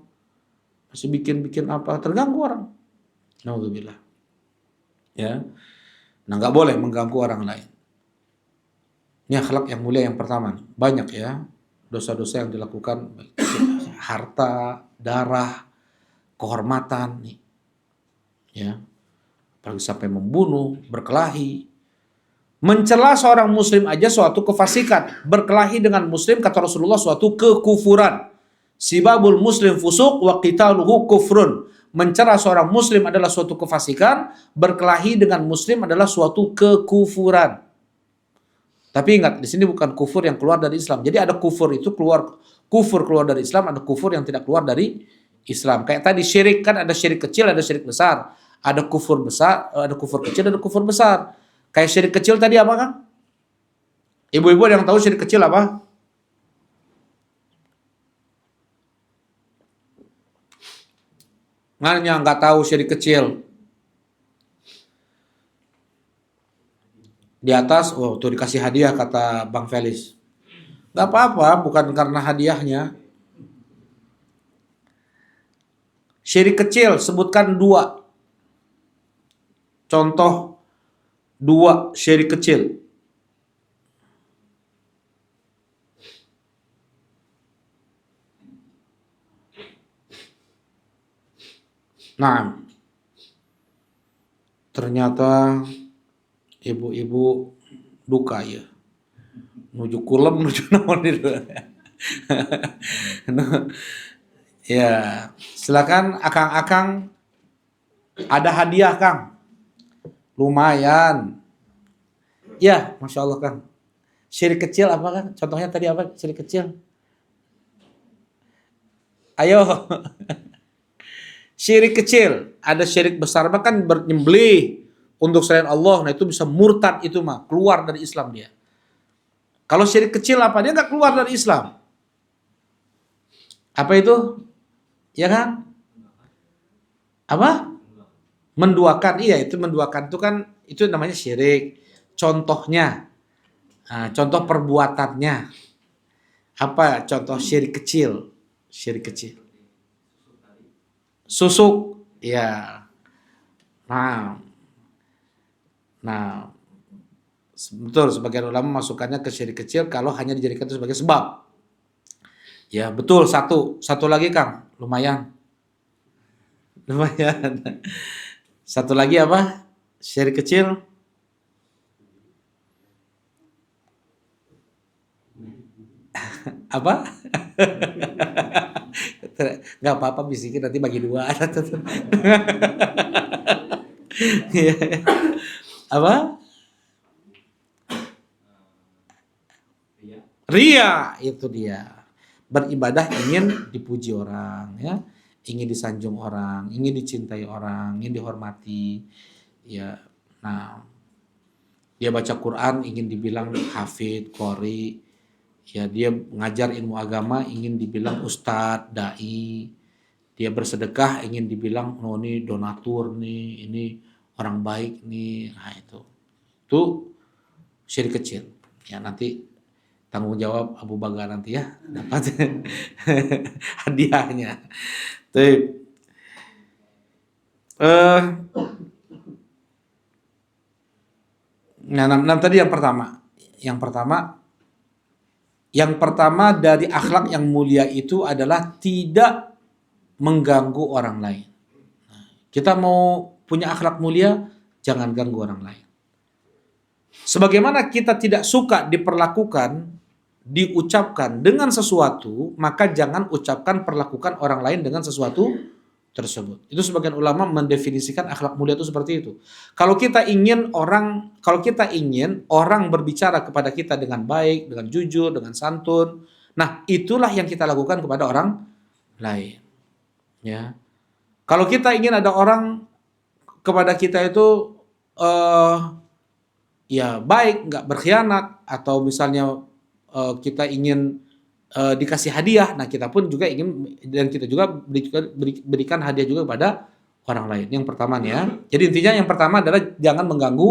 Masih bikin apa, terganggu orang. Naudzubillah. Ya. Nah, nggak boleh mengganggu orang lain. Ini akhlak yang mulia yang pertama. Banyak ya dosa-dosa yang dilakukan, harta, darah, kehormatan nih. Ya. Apalagi sampai membunuh, berkelahi. Mencela seorang muslim aja suatu kefasikan. Berkelahi dengan muslim kata Rasulullah suatu kekufuran. Sibabul muslim fusuk wa qitaluhu kufrun. Mencela seorang muslim adalah suatu kefasikan, berkelahi dengan muslim adalah suatu kekufuran. Tapi ingat, di sini bukan kufur yang keluar dari Islam. Jadi ada kufur keluar dari Islam, ada kufur yang tidak keluar dari Islam. Kayak tadi syirik kan ada syirik kecil, ada syirik besar. Ada kufur besar, ada kufur kecil, ada kufur besar. Kayak syirik kecil tadi apa kan? Ibu-ibu yang tahu syirik kecil apa? Nanya nggak tahu syirik kecil. Di atas, oh tuh dikasih hadiah kata Bang Felis. Nggak apa-apa, bukan karena hadiahnya. Syirik kecil, sebutkan 2. Contoh 2 syirik kecil. Nah, ternyata ibu-ibu duka ya. Nuju kulem, nuju naon itu. Ya, silakan akang-akang, ada hadiah Kang. Lumayan. Ya, Masya Allah Kang. Syirik kecil apa Kang? Contohnya tadi apa syirik kecil? Ayo. Syirik kecil, ada syirik besar bahkan bernyembelih untuk selain Allah. Nah itu bisa murtad, itu mah keluar dari Islam dia. Kalau syirik kecil apa? Dia nggak keluar dari Islam. Apa itu? Ya kan? Apa? Menduakan. Iya, itu menduakan itu kan itu namanya syirik. Contohnya, contoh perbuatannya. Apa contoh syirik kecil? Syirik kecil. Susuk, ya. Nah, betul sebagian ulama masukkannya ke syirik kecil kalau hanya dijadikan itu sebagai sebab. Ya, betul satu lagi Kang, lumayan. Satu lagi apa? Syirik kecil. Apa? Nggak apa-apa, bisikin nanti bagi 2. Apa? Ria, itu dia. Beribadah ingin dipuji orang, ya, ingin disanjung orang, ingin dicintai orang, ingin dihormati, ya. Nah, dia baca Quran ingin dibilang hafid, qori, ya, dia mengajar ilmu agama ingin dibilang ustadz, dai. Dia bersedekah ingin dibilang oh ini donatur nih, ini orang baik nih. Nah itu syirik kecil. Ya nanti tanggung jawab Abu Bakar nanti ya dapat hadiahnya. Nah, tadi yang pertama dari akhlak yang mulia itu adalah tidak mengganggu orang lain. Kita mau punya akhlak mulia, jangan ganggu orang lain. Sebagaimana kita tidak suka diperlakukan, diucapkan dengan sesuatu, maka jangan ucapkan, perlakukan orang lain dengan sesuatu tersebut. Itu sebagian ulama mendefinisikan akhlak mulia itu seperti itu. Kalau kita ingin orang berbicara kepada kita dengan baik, dengan jujur, dengan santun, nah itulah yang kita lakukan kepada orang lain. Ya. Kalau kita ingin ada orang kepada kita itu eh, ya baik, nggak berkhianat, atau misalnya kita ingin dikasih hadiah, nah kita pun juga ingin, dan kita juga berikan hadiah juga kepada orang lain. Yang pertama nih ya. Jadi intinya yang pertama adalah jangan mengganggu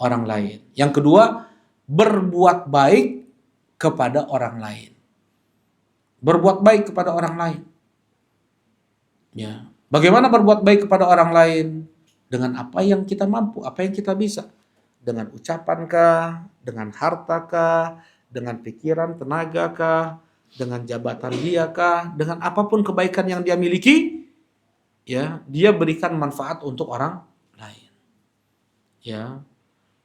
orang lain. Yang kedua, berbuat baik kepada orang lain. Berbuat baik kepada orang lain. Ya. Bagaimana berbuat baik kepada orang lain? Dengan apa yang kita mampu, apa yang kita bisa. Dengan ucapan kah, dengan harta kah, dengan pikiran, tenaga kah, dengan jabatan dia kah, dengan apapun kebaikan yang dia miliki, ya, dia berikan manfaat untuk orang lain. Ya.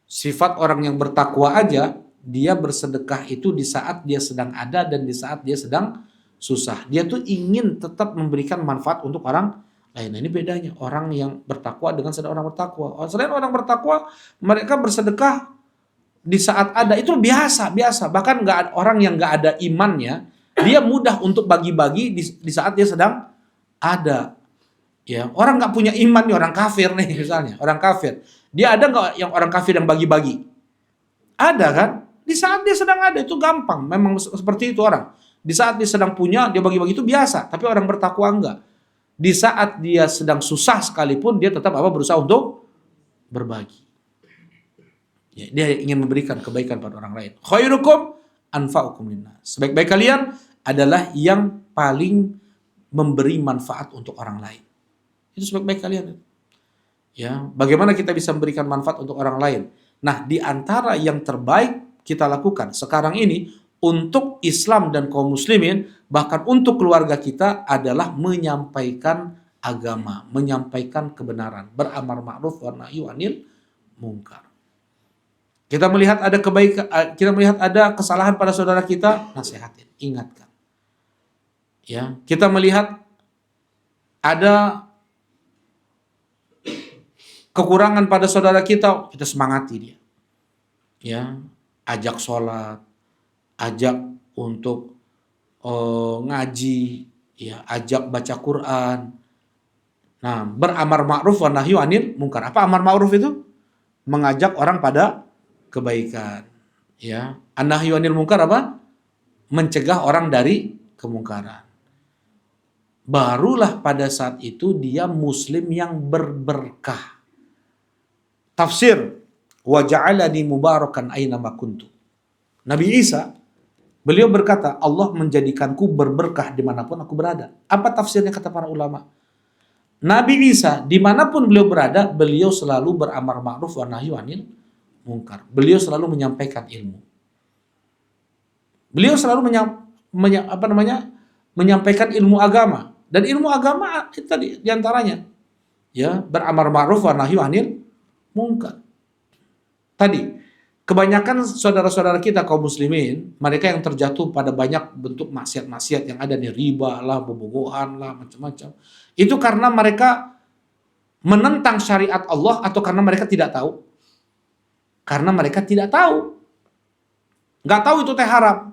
Sifat orang yang bertakwa aja, dia bersedekah itu di saat dia sedang ada dan di saat dia sedang susah. Dia tuh ingin tetap memberikan manfaat untuk orang lain. Nah, ini bedanya orang yang bertakwa dengan sedang orang bertakwa. Selain orang bertakwa, mereka bersedekah di saat ada itu biasa. Bahkan nggak ada orang yang nggak ada imannya, dia mudah untuk bagi-bagi di saat dia sedang ada. Ya, orang nggak punya iman nih, orang kafir nih misalnya, orang kafir. Dia ada nggak yang orang kafir yang bagi-bagi? Ada kan? Di saat dia sedang ada itu gampang, memang seperti itu orang. Di saat dia sedang punya, dia bagi-bagi itu biasa. Tapi orang bertakwa enggak. Di saat dia sedang susah sekalipun, dia tetap berusaha untuk berbagi. Ya, dia ingin memberikan kebaikan pada orang lain. Khairukum anfa'ukum linnas. Sebaik-baik kalian adalah yang paling memberi manfaat untuk orang lain. Itu sebaik-baik kalian. Ya, bagaimana kita bisa memberikan manfaat untuk orang lain? Nah, di antara yang terbaik kita lakukan sekarang ini untuk Islam dan kaum muslimin, bahkan untuk keluarga kita adalah menyampaikan agama, menyampaikan kebenaran, beramar ma'ruf wa nahyi anil munkar. Kita melihat ada kebaikan, kita melihat ada kesalahan pada saudara kita, nasihatin, ingatkan. Ya, kita melihat ada kekurangan pada saudara kita semangati dia. Ya, ajak sholat, ajak untuk ngaji, ya, ajak baca Quran. Nah, beramar ma'ruf wa nahyi anil munkar. Apa amar ma'ruf itu? Mengajak orang pada kebaikan. Ya, an-nahyi anil munkar apa? Mencegah orang dari kemungkaran. Barulah pada saat itu dia muslim yang berberkah. Tafsir wa ja'alani mubarakan aina ma kuntu. Nabi Isa, beliau berkata, Allah menjadikanku berberkah dimanapun aku berada. Apa tafsirnya kata para ulama? Nabi Isa, dimanapun beliau berada, beliau selalu beramar ma'ruf wa nahyi anil munkar. Beliau selalu menyampaikan ilmu. Beliau selalu menyampaikan ilmu agama. Dan ilmu agama itu tadi diantaranya, ya, beramar ma'ruf wa nahyi anil munkar. Tadi, kebanyakan saudara-saudara kita kaum muslimin, mereka yang terjatuh pada banyak bentuk maksiat-maksiat yang ada nih, riba lah, bobogohan lah, macam-macam. Itu karena mereka menentang syariat Allah atau karena mereka tidak tahu? Karena mereka tidak tahu. Nggak tahu itu teh haram.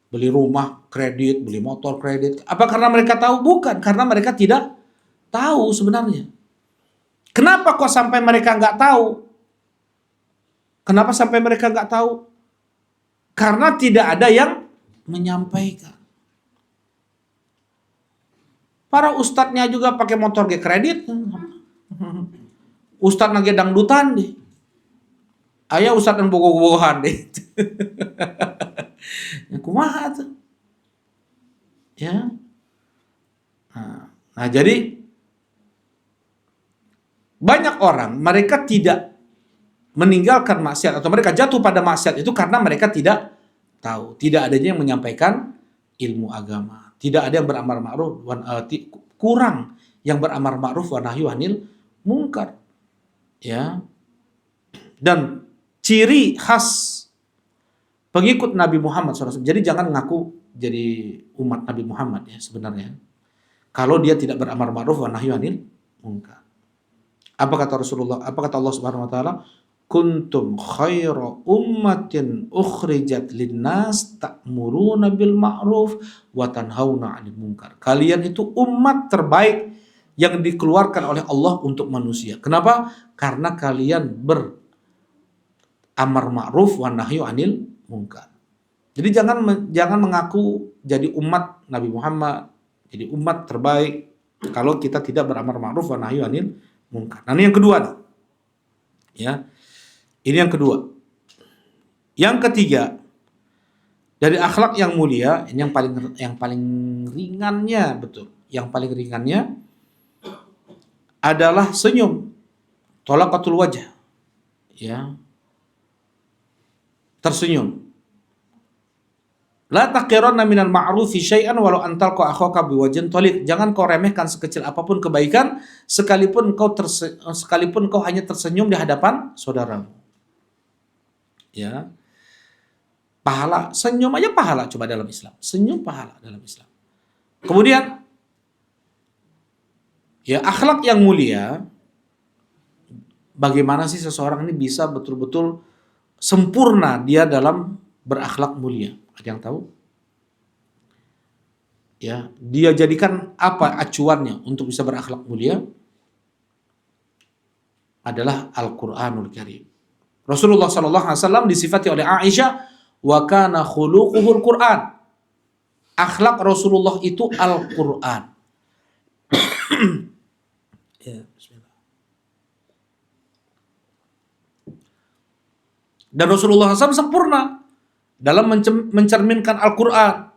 Beli rumah kredit, beli motor kredit. Apa karena mereka tahu? Bukan, karena mereka tidak tahu sebenarnya. Kenapa kok sampai mereka nggak tahu? Kenapa sampai mereka nggak tahu? Karena tidak ada yang menyampaikan. Para ustadznya juga pakai motor kredit. Ustadz lagi dangdutan deh. Ayah ustadz dan bogoh-bogohan deh. Ya kumaha tuh. Ya. Nah, jadi banyak orang mereka tidak meninggalkan maksiat atau mereka jatuh pada maksiat itu karena mereka tidak tahu, tidak adanya yang menyampaikan ilmu agama, tidak ada yang beramar ma'ruf, kurang yang beramar ma'ruf wa nahyi anil munkar. Ya. Dan ciri khas pengikut Nabi Muhammad SAW, jadi jangan ngaku jadi umat Nabi Muhammad ya sebenarnya, kalau dia tidak beramar ma'ruf wa nahyi anil munkar. Apa kata Rasulullah? Apa kata Allah Subhanahu wa taala? Kuntum khaira ummatin ukhrijat linnas ta'muruna bil ma'ruf wa tanhauna 'anil munkar. Kalian itu umat terbaik yang dikeluarkan oleh Allah untuk manusia. Kenapa? Karena kalian beramar ma'ruf wa nahyu anil munkar. Jadi jangan mengaku jadi umat Nabi Muhammad, jadi umat terbaik kalau kita tidak beramar ma'ruf wa nahyu anil munkar. Nah, ini yang kedua nih. Ya. Ini yang kedua. Yang ketiga, dari akhlak yang mulia, ini yang paling ringannya, betul. Yang paling ringannya adalah senyum, thalaqatul wajh. Ya. Tersenyum. La taqiranna minal ma'rufi syai'an walau antalqa akhaka biwajhin thaliq. Jangan kau remehkan sekecil apapun kebaikan sekalipun kau hanya tersenyum di hadapan saudaramu. Ya. Pahala, senyum aja pahala coba dalam Islam. Senyum pahala dalam Islam. Kemudian ya, akhlak yang mulia, bagaimana sih seseorang ini bisa betul-betul sempurna dia dalam berakhlak mulia? Ada yang tahu? Ya, dia jadikan apa acuannya untuk bisa berakhlak mulia? Adalah Al-Qur'anul Karim. Rasulullah SAW disifati oleh Aisyah, wa kana khuluquhul Qur'an. Akhlak Rasulullah itu Al-Qur'an. Ya, bismillah. Dan Rasulullah SAW sempurna dalam mencerminkan Al-Quran,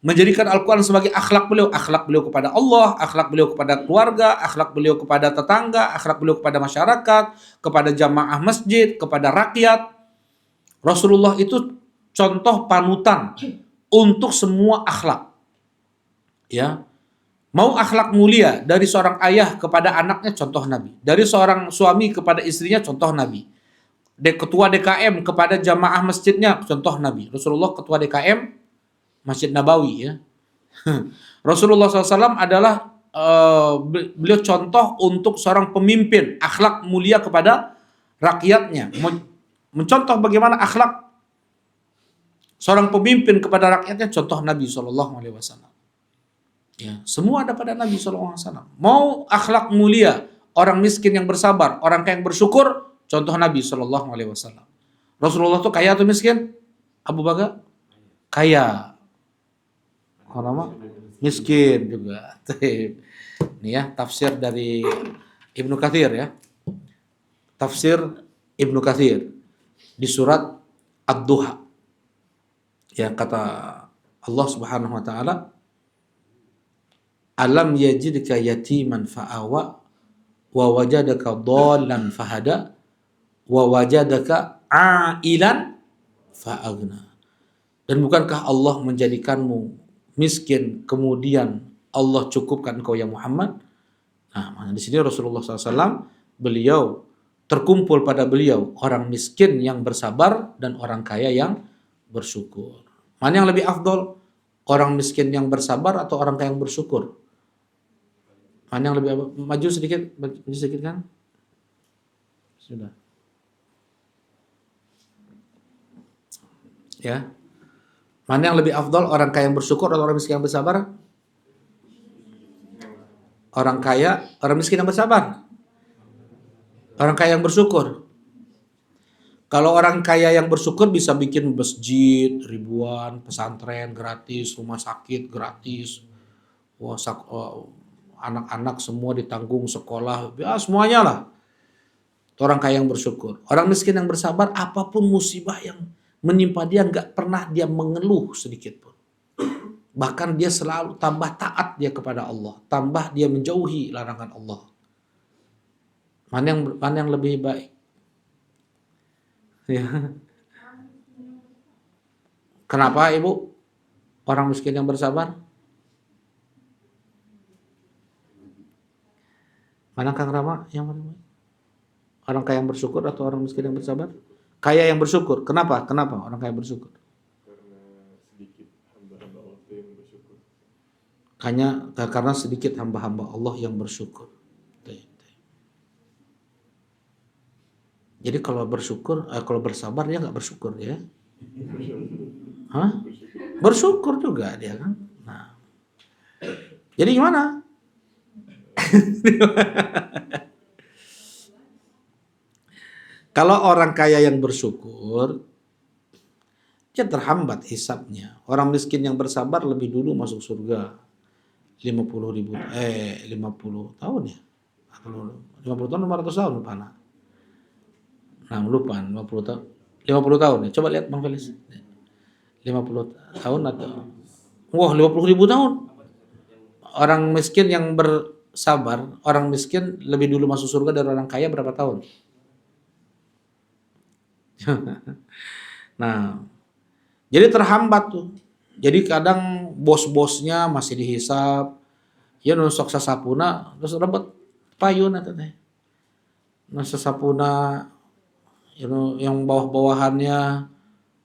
menjadikan Al-Quran sebagai akhlak beliau kepada Allah, akhlak beliau kepada keluarga, akhlak beliau kepada tetangga, akhlak beliau kepada masyarakat, kepada jamaah masjid, kepada rakyat. Rasulullah itu contoh panutan untuk semua akhlak. Ya. Mau akhlak mulia dari seorang ayah kepada anaknya, contoh Nabi. Dari seorang suami kepada istrinya, contoh Nabi. Ketua DKM kepada jamaah masjidnya, contoh Nabi. Rasulullah ketua DKM Masjid Nabawi, ya. Rasulullah SAW adalah beliau contoh untuk seorang pemimpin, akhlak mulia kepada rakyatnya. Mencontoh bagaimana akhlak seorang pemimpin kepada rakyatnya, contoh Nabi SAW. Ya, semua ada pada Nabi SAW. Mau akhlak mulia, orang miskin yang bersabar, orang kaya yang bersyukur, contoh Nabi SAW. Rasulullah tuh kaya atau miskin? Abu Bakar? Kaya. Orang miskin juga. Ini ya, tafsir dari Ibnu Katsir, ya. Tafsir Ibnu Katsir di surat Ad-Duha. Ya, kata Allah Subhanahu wa taala, alam yajidka yatiman fa'awa wa wajadaka dhallan fahada wa wajadaka ailan fa'aghna. Dan bukankah Allah menjadikanmu miskin, kemudian Allah cukupkan engkau ya Muhammad? Nah, di sini Rasulullah SAW, beliau terkumpul pada beliau orang miskin yang bersabar dan orang kaya yang bersyukur. Mana yang lebih afdol? Orang miskin yang bersabar atau orang kaya yang bersyukur? Mana yang lebih maju sedikit kan? Sudah. Ya. Mana yang lebih afdal, orang kaya yang bersyukur atau orang miskin yang bersabar? Orang kaya, orang miskin yang bersabar. Orang kaya yang bersyukur. Kalau orang kaya yang bersyukur bisa bikin masjid ribuan, pesantren gratis, rumah sakit gratis. Wah, anak-anak semua ditanggung sekolah, ya semuanya lah. Orang kaya yang bersyukur. Orang miskin yang bersabar, apapun musibah yang menimpa dia, nggak pernah dia mengeluh sedikit pun. Bahkan dia selalu tambah taat dia kepada Allah, tambah dia menjauhi larangan Allah. Mana yang lebih baik? Ya. Kenapa Ibu? Orang miskin yang bersabar? Mana Kang Rama yang mana? Orang kaya yang bersyukur atau orang miskin yang bersabar? Kaya yang bersyukur. Kenapa? Kenapa orang kaya bersyukur? Karena sedikit hamba-hamba Allah yang bersyukur. Jadi kalau bersabar dia nggak bersyukur ya? Hah? Bersyukur juga dia kan. Nah, jadi gimana? Kalau orang kaya yang bersyukur, dia terhambat hisabnya. Orang miskin yang bersabar lebih dulu masuk surga. 50 tahun ya. 50 tahun 500 tahun lupa. Nah, lupa 50 tahun. 50 tahun ya. Coba lihat Bang Felis. 50 tahun atau wah 50.000 tahun. Orang miskin yang bersabar, orang miskin lebih dulu masuk surga dari orang kaya berapa tahun? Nah, jadi terhambat tuh. Jadi kadang bos-bosnya masih dihisap, ya nusok sasapuna terus dapat payun atau teh. Nah, sasapuna yang bawah-bawahannya,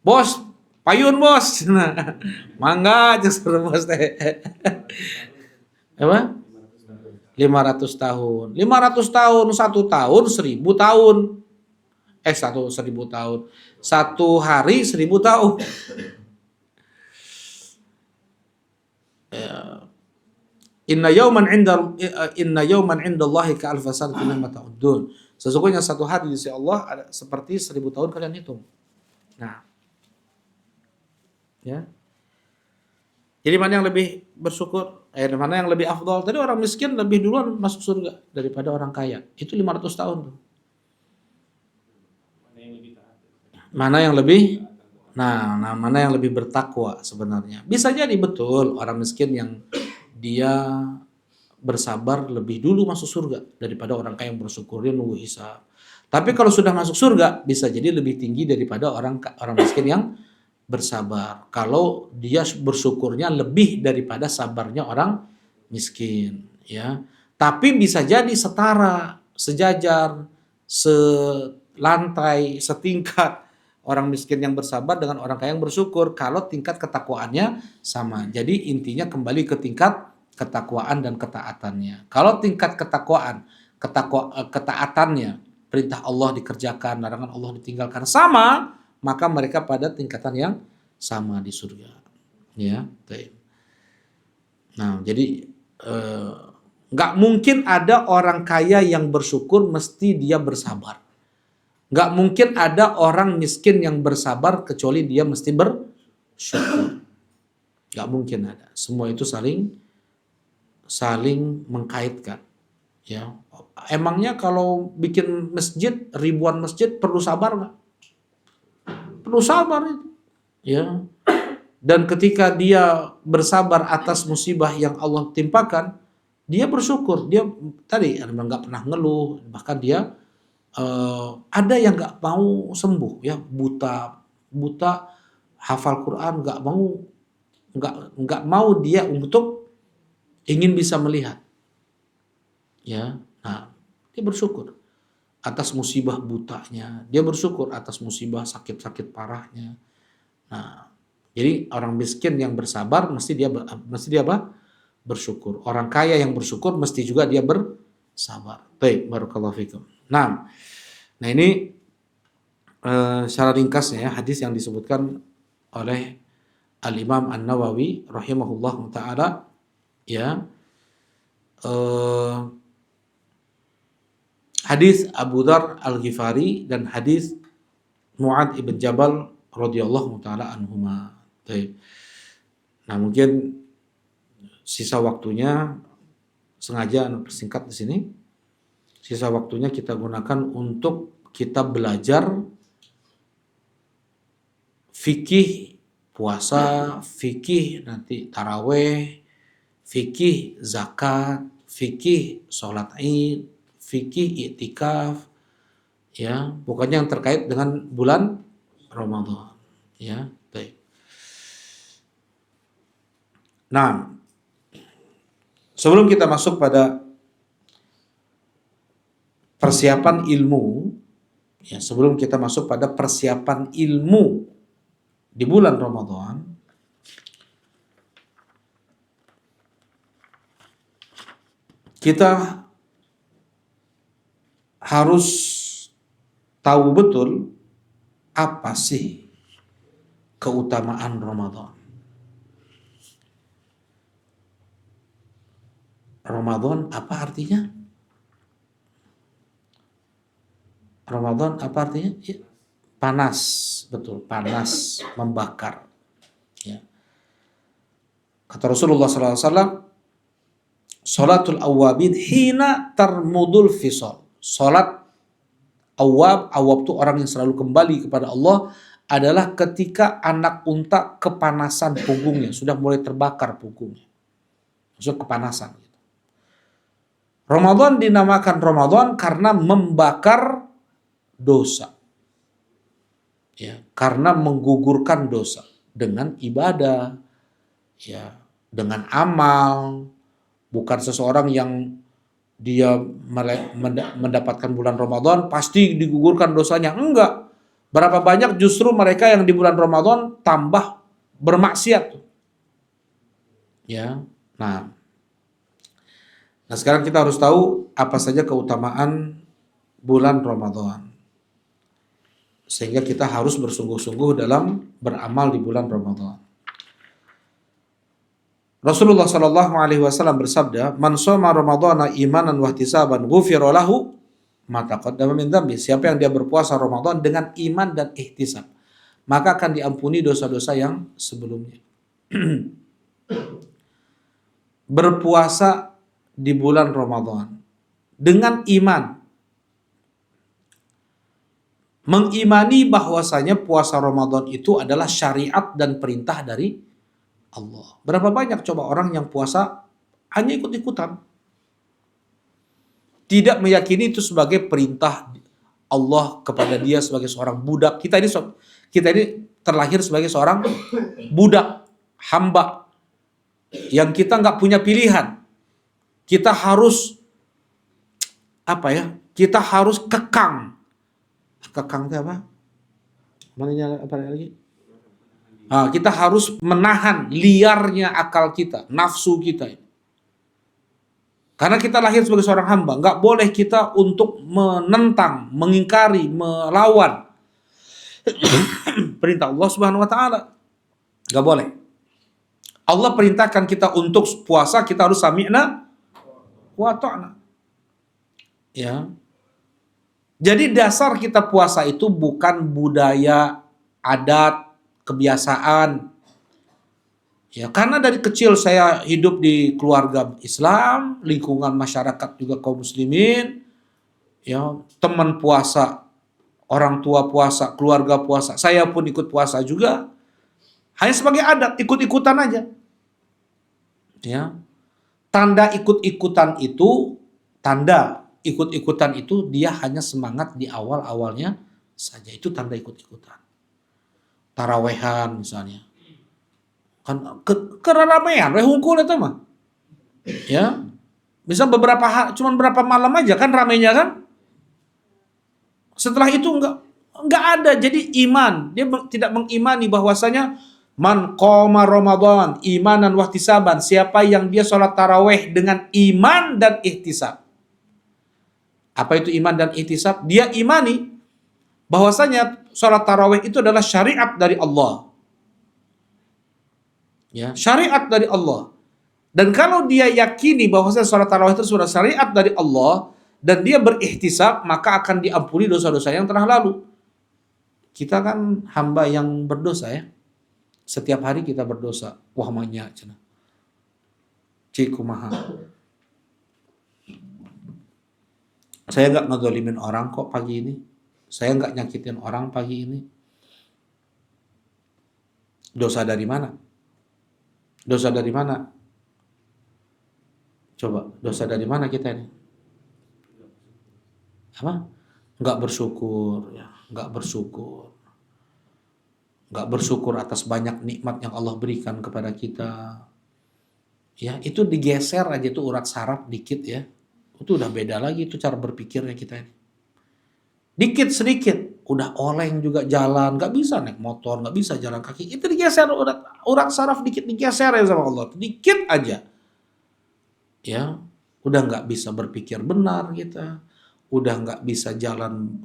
bos, payun bos. Nah, mangga justru bos teh. Apa? 500 tahun. 500 tahun, 1 tahun 1000 tahun. 1000 tahun. 1 hari 1000 tahun. Inna yawman indallahi ka alfa sanatin mimma ta'uddun. Sesungguhnya 1 hari di sisi Allah ada seperti 1000 tahun kalian hitung. Nah, ya. Jadi mana yang lebih bersyukur? Mana yang lebih afdal? Tadi orang miskin lebih duluan masuk surga daripada orang kaya. Itu 500 tahun tuh. Mana yang lebih? Nah, mana yang lebih bertakwa sebenarnya? Bisa jadi betul orang miskin yang dia bersabar lebih dulu masuk surga daripada orang kaya yang bersyukur dia nunggu hisab. Tapi kalau sudah masuk surga bisa jadi lebih tinggi daripada orang miskin yang bersabar. Kalau dia bersyukurnya lebih daripada sabarnya orang miskin, ya. Tapi bisa jadi setara, sejajar, selantai, setingkat orang miskin yang bersabar dengan orang kaya yang bersyukur kalau tingkat ketakwaannya sama. Jadi intinya kembali ke tingkat ketakwaan dan ketaatannya. Kalau tingkat ketaatannya, perintah Allah dikerjakan, larangan Allah ditinggalkan sama, maka mereka pada tingkatan yang sama di surga. Ya, nah jadi nggak mungkin ada orang kaya yang bersyukur mesti dia bersabar. Nggak mungkin ada orang miskin yang bersabar kecuali dia mesti bersyukur. Nggak mungkin ada. Semua itu saling mengkaitkan. Ya, emangnya kalau bikin masjid ribuan masjid perlu sabar nggak? Perlu sabar itu. Ya. Dan ketika dia bersabar atas musibah yang Allah timpakan, dia bersyukur. Dia tadi nggak pernah ngeluh, bahkan dia ada yang nggak mau sembuh, ya buta hafal Quran, nggak mau dia untuk ingin bisa melihat, ya. Nah, dia bersyukur atas musibah butanya, dia bersyukur atas musibah sakit parahnya. Nah, jadi orang miskin yang bersabar mesti dia apa? Bersyukur. Orang kaya yang bersyukur mesti juga dia bersabar. Baik, barakallahu fikum. Nah ini secara ringkasnya ya, hadis yang disebutkan oleh Al-Imam An-Nawawi rahimahullah taala, ya. Hadis Abu Dzar Al-Ghifari dan hadis Mu'adz ibn Jabal radhiyallahu taala anhuma. Nah, mungkin sisa waktunya sengaja persingkat di sini. Sisa waktunya kita gunakan untuk kita belajar fikih puasa, fikih nanti taraweh, fikih zakat, fikih sholat id, fikih i'tikaf, ya, pokoknya yang terkait dengan bulan Ramadan, ya. Baik. Nah, sebelum kita masuk pada persiapan ilmu, ya, sebelum kita masuk pada persiapan ilmu di bulan Ramadan, kita harus tahu betul apa sih keutamaan Ramadan. Ramadan apa artinya? Ramadan apa artinya? Ya, panas, betul, panas, membakar. Ya. Kata Rasulullah SAW, Salatul awabin hina tarmudul fisal. Salat awab itu orang yang selalu kembali kepada Allah, adalah ketika anak unta kepanasan punggungnya, sudah mulai terbakar punggungnya. Maksudnya kepanasan. Ramadan dinamakan Ramadan karena membakar dosa. Ya, karena menggugurkan dosa dengan ibadah, ya, dengan amal. Bukan seseorang yang dia mendapatkan bulan Ramadan pasti digugurkan dosanya. Enggak. Berapa banyak justru mereka yang di bulan Ramadan tambah bermaksiat. Ya. Nah, sekarang kita harus tahu apa saja keutamaan bulan Ramadan. Sehingga kita harus bersungguh-sungguh dalam beramal di bulan Ramadan. Rasulullah Shallallahu Alaihi Wasallam bersabda, "Man shoma Ramadhana imanan wa ihtisaban, ghufira lahu ma taqaddama min dzambi." Siapa yang dia berpuasa Ramadan dengan iman dan ihtisab, maka akan diampuni dosa-dosa yang sebelumnya. Berpuasa di bulan Ramadan dengan iman, mengimani bahwasanya puasa Ramadan itu adalah syariat dan perintah dari Allah. Berapa banyak coba orang yang puasa hanya ikut-ikutan, tidak meyakini itu sebagai perintah Allah kepada dia sebagai seorang budak. Kita ini terlahir sebagai seorang budak, hamba, yang kita nggak punya pilihan. Kita harus Kita harus kekang. Kekang itu apa? Mananya apa lagi? Kita harus menahan liarnya akal kita, nafsu kita. Karena kita lahir sebagai seorang hamba, nggak boleh kita untuk menentang, mengingkari, melawan perintah Allah Subhanahu Wa Taala. Nggak boleh. Allah perintahkan kita untuk puasa, kita harus sami'na wa ta'na. Ya. Jadi dasar kita puasa itu bukan budaya, adat, kebiasaan. Ya, karena dari kecil saya hidup di keluarga Islam, lingkungan masyarakat juga kaum muslimin, ya, teman puasa, orang tua puasa, keluarga puasa, saya pun ikut puasa juga. Hanya sebagai adat, ikut-ikutan aja. Ya. Tanda ikut-ikutan itu dia hanya semangat di awal-awalnya saja. Itu tanda ikut-ikutan. Tarawehan misalnya. Kan keramean hungkul itu mah. Ya. Bisa cuman berapa malam aja kan ramenya kan? Setelah itu enggak ada. Jadi iman, dia tidak mengimani bahwasanya man qoma Ramadan imanan wa ihtisaban, siapa yang dia sholat taraweh dengan iman dan ihtisab. Apa itu iman dan ihtisab? Dia imani bahwasanya sholat tarawih itu adalah syariat dari Allah. Ya, syariat dari Allah. Dan kalau dia yakini bahwasanya sholat tarawih itu sudah syariat dari Allah dan dia berihtisab, maka akan diampuni dosa-dosa yang telah lalu. Kita kan hamba yang berdosa ya. Setiap hari kita berdosa. Wah manya cenah. Cikumaha. Saya nggak ngedolimin orang kok pagi ini. Saya nggak nyakitin orang pagi ini. Dosa dari mana? Dosa dari mana? Coba, dosa dari mana kita ini? Apa? Nggak bersyukur, ya. Nggak bersyukur. Nggak bersyukur atas banyak nikmat yang Allah berikan kepada kita. Ya, itu digeser aja tuh urat saraf dikit ya. Itu udah beda lagi itu cara berpikirnya kita ini. Dikit sedikit udah oleng juga jalan, nggak bisa naik motor, nggak bisa jalan kaki. Itu digeser urat saraf dikit digeser ya sama Allah, dikit aja. Ya, udah nggak bisa berpikir benar kita, udah nggak bisa jalan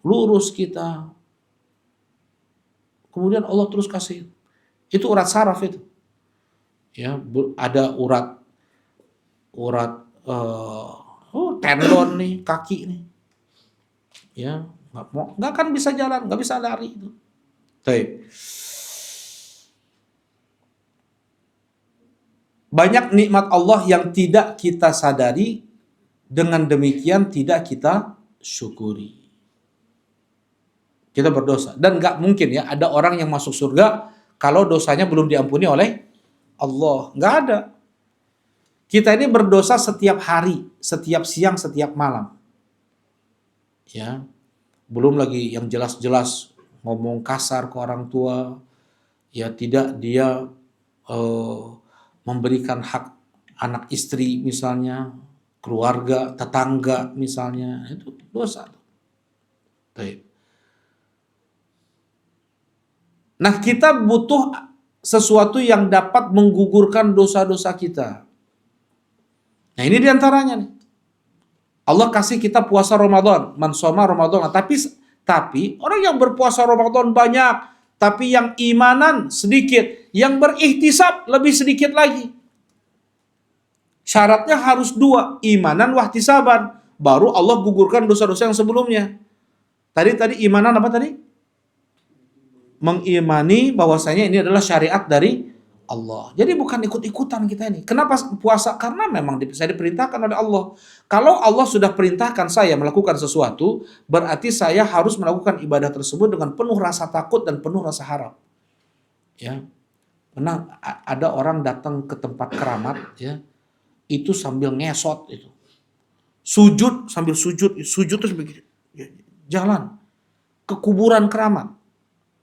lurus kita. Kemudian Allah terus kasih, itu urat saraf itu. Ya, ada urat tendon nih, kaki nih. Ya, nggak akan bisa jalan, nggak bisa lari itu. Baik. Banyak nikmat Allah yang tidak kita sadari, dengan demikian tidak kita syukuri. Kita berdosa. Dan nggak mungkin ya ada orang yang masuk surga kalau dosanya belum diampuni oleh Allah. Nggak ada. Kita ini berdosa setiap hari, setiap siang, setiap malam. Ya, belum lagi yang jelas-jelas ngomong kasar ke orang tua, ya tidak dia eh, memberikan hak anak istri misalnya, keluarga, tetangga misalnya, itu dosa. Baik. Nah, kita butuh sesuatu yang dapat menggugurkan dosa-dosa kita. Nah, ini diantaranya nih. Allah kasih kita puasa Ramadan, man shoma Ramadan. Tapi orang yang berpuasa Ramadan banyak, tapi yang imanan sedikit, yang berikhtisab lebih sedikit lagi. Syaratnya harus dua, imanan wahtisaban, baru Allah gugurkan dosa-dosa yang sebelumnya. Tadi imanan apa tadi? Mengimani bahwasanya ini adalah syariat dari Allah. Jadi bukan ikut-ikutan kita ini. Kenapa puasa? Karena memang saya diperintahkan oleh Allah. Kalau Allah sudah perintahkan saya melakukan sesuatu, berarti saya harus melakukan ibadah tersebut dengan penuh rasa takut dan penuh rasa harap. Ya. Pernah ada orang datang ke tempat keramat, ya, itu sambil ngesot itu. Sujud sambil sujud terus begitu. Jalan ke kuburan keramat.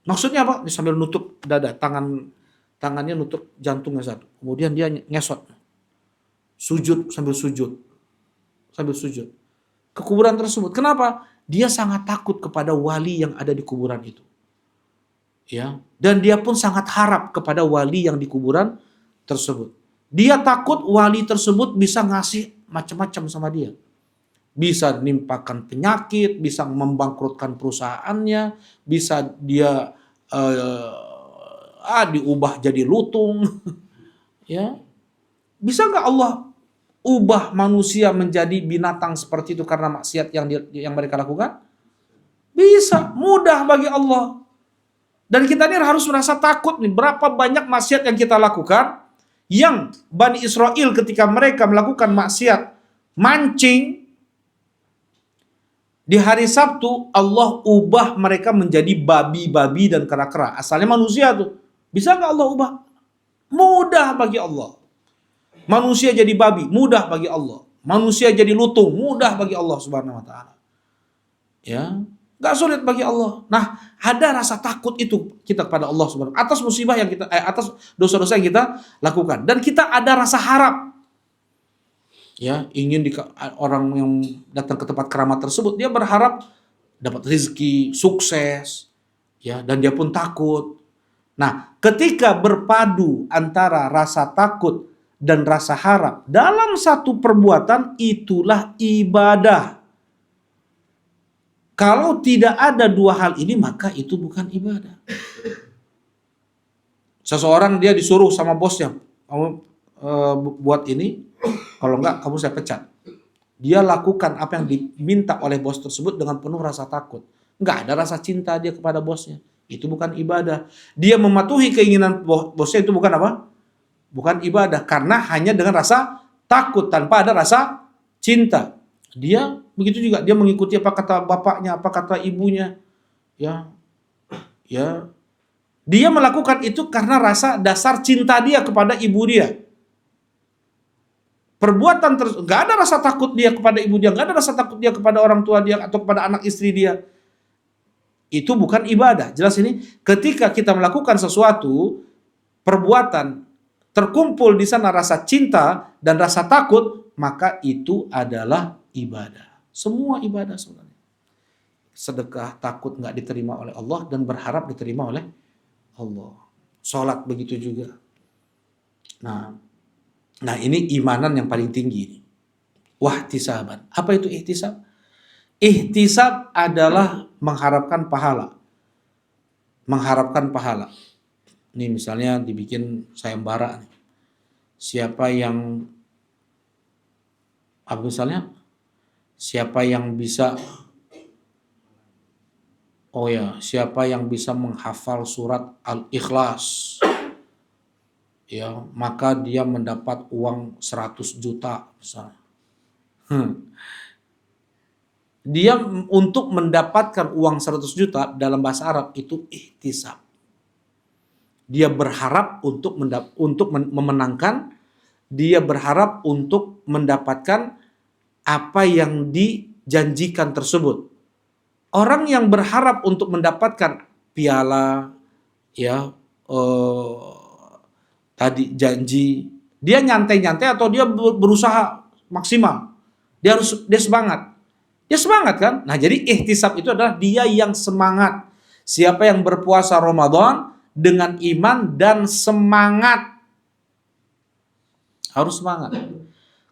Maksudnya apa? Dia sambil nutup dada, tangannya nutup jantungnya satu. Kemudian dia ngesot. Sujud sambil sujud. Sambil sujud. Ke kuburan tersebut. Kenapa? Dia sangat takut kepada wali yang ada di kuburan itu. Ya, dan dia pun sangat harap kepada wali yang di kuburan tersebut. Dia takut wali tersebut bisa ngasih macam-macam sama dia. Bisa nimpakan penyakit, bisa membangkrutkan perusahaannya, bisa dia diubah jadi lutung. Ya, bisa nggak Allah ubah manusia menjadi binatang seperti itu karena maksiat yang mereka lakukan? Bisa, mudah bagi Allah. Dan kita ini harus merasa takut nih, berapa banyak maksiat yang kita lakukan, yang Bani Israel ketika mereka melakukan maksiat mancing, di hari Sabtu Allah ubah mereka menjadi babi-babi dan kera-kera. Asalnya manusia tuh. Bisa nggak Allah ubah? Mudah bagi Allah. Manusia jadi babi, mudah bagi Allah. Manusia jadi lutung, mudah bagi Allah Subhanahu wa taala. Ya, nggak sulit bagi Allah. Nah, ada rasa takut itu kita kepada Allah Subhanahu atas musibah yang kita atas dosa-dosa yang kita lakukan, dan kita ada rasa harap. Ya, ingin orang yang datang ke tempat keramat tersebut, dia berharap dapat rezeki, sukses, ya, dan dia pun takut. Nah, ketika berpadu antara rasa takut dan rasa harap dalam satu perbuatan, itulah ibadah. Kalau tidak ada dua hal ini, maka itu bukan ibadah. Seseorang dia disuruh sama bosnya, kamu buat ini, kalau enggak kamu saya pecat. Dia lakukan apa yang diminta oleh bos tersebut dengan penuh rasa takut. Enggak ada rasa cinta dia kepada bosnya. Itu bukan ibadah. Dia mematuhi keinginan bosnya, itu bukan apa? Bukan ibadah. Karena hanya dengan rasa takut tanpa ada rasa cinta. Dia begitu juga, dia mengikuti apa kata bapaknya, apa kata ibunya. Ya. Ya. Dia melakukan itu karena rasa dasar cinta dia kepada ibu dia. Perbuatan nggak ada rasa takut dia kepada ibu dia, nggak ada rasa takut dia kepada orang tua dia atau kepada anak istri dia. Itu bukan ibadah. Jelas ini, ketika kita melakukan sesuatu perbuatan, terkumpul di sana rasa cinta dan rasa takut, maka itu adalah ibadah. Semua ibadah sebenarnya. Sedekah takut nggak diterima oleh Allah dan berharap diterima oleh Allah. Sholat begitu juga. Nah, ini imanan yang paling tinggi. Wahtisaban. Apa itu ihtisab? Ihtisab adalah mengharapkan pahala. Mengharapkan pahala. Ini misalnya dibikin sayembara. Siapa yang Apa misalnya? Siapa yang bisa siapa yang bisa menghafal surat Al-Ikhlas, ya, maka dia mendapat uang 100 juta misalnya. Dia untuk mendapatkan uang 100 juta dalam bahasa Arab itu ihtisab. Dia berharap untuk memenangkan, dia berharap untuk mendapatkan apa yang dijanjikan tersebut. Orang yang berharap untuk mendapatkan piala, ya, tadi janji, dia nyantai-nyantai atau dia berusaha maksimal. Dia semangat. Dia semangat kan? Nah, jadi ihtisab itu adalah dia yang semangat. Siapa yang berpuasa Ramadan dengan iman dan semangat. Harus semangat.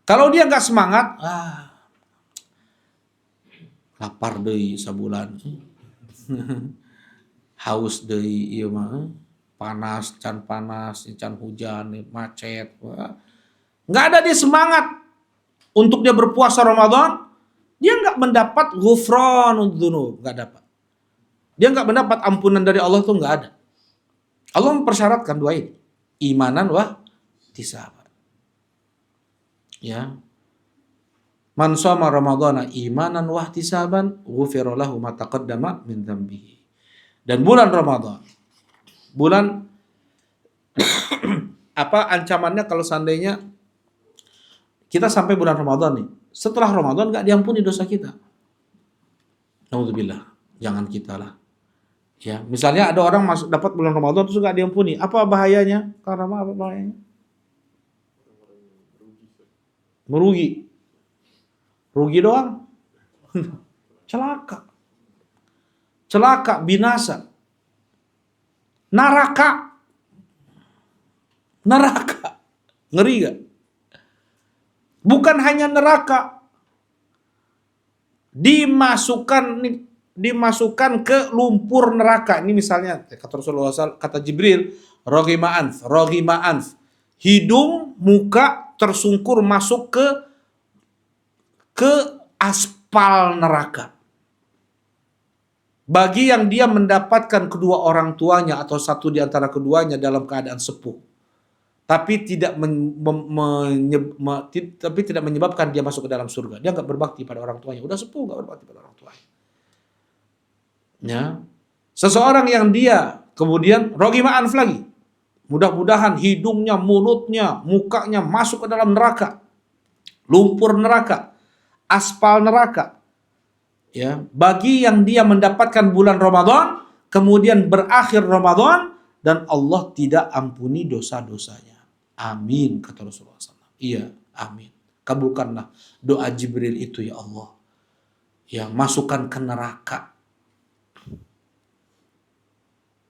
Kalau dia nggak semangat, lapar deui sabulan. Haus deui ieu mah. Panas, can hujan, macet. Nggak ada dia semangat untuk dia berpuasa Ramadan. Dia nggak mendapat ghufran dzunub, nggak dapat. Dia nggak mendapat ampunan dari Allah, tuh nggak ada. Allah mempersyaratkan dua ini, imanan wa ihtisaban. Ya. Man shoma ramadhana imanan wa ihtisaban ghufira lahu ma taqaddama min dzambihi. Dan bulan Ramadan, bulan apa ancamannya kalau seandainya kita sampai bulan Ramadan nih, setelah Ramadan nggak diampuni dosa kita. Naudzubillah, jangan kita lah. Ya, misalnya ada orang masuk dapat bulan Ramadan terus nggak diampuni, apa bahayanya? Karena apa bahayanya? Merugi. Rugi doang. Celaka. Celaka, binasa. Neraka. Neraka. Ngeri gak? Bukan hanya neraka. Dimasukkan ke lumpur neraka. Ini misalnya kata Rasulullah SAW, kata Jibril, roghima anf. Hidung, muka tersungkur masuk ke aspal neraka. Bagi yang dia mendapatkan kedua orang tuanya atau satu di antara keduanya dalam keadaan sepuh, tapi tidak menyebabkan dia masuk ke dalam surga. Dia nggak berbakti pada orang tuanya. Udah sepuh nggak berbakti pada orang tuanya. Ya, seseorang yang dia kemudian roghima anf lagi, mudah-mudahan hidungnya, mulutnya, mukanya masuk ke dalam neraka, lumpur neraka, aspal neraka. Ya, bagi yang dia mendapatkan bulan Ramadan, kemudian berakhir Ramadan dan Allah tidak ampuni dosa-dosanya. Amin, kata Rasulullah SAW. Iya, amin. Kabulkanlah doa Jibril itu ya Allah. Yang masukkan ke neraka.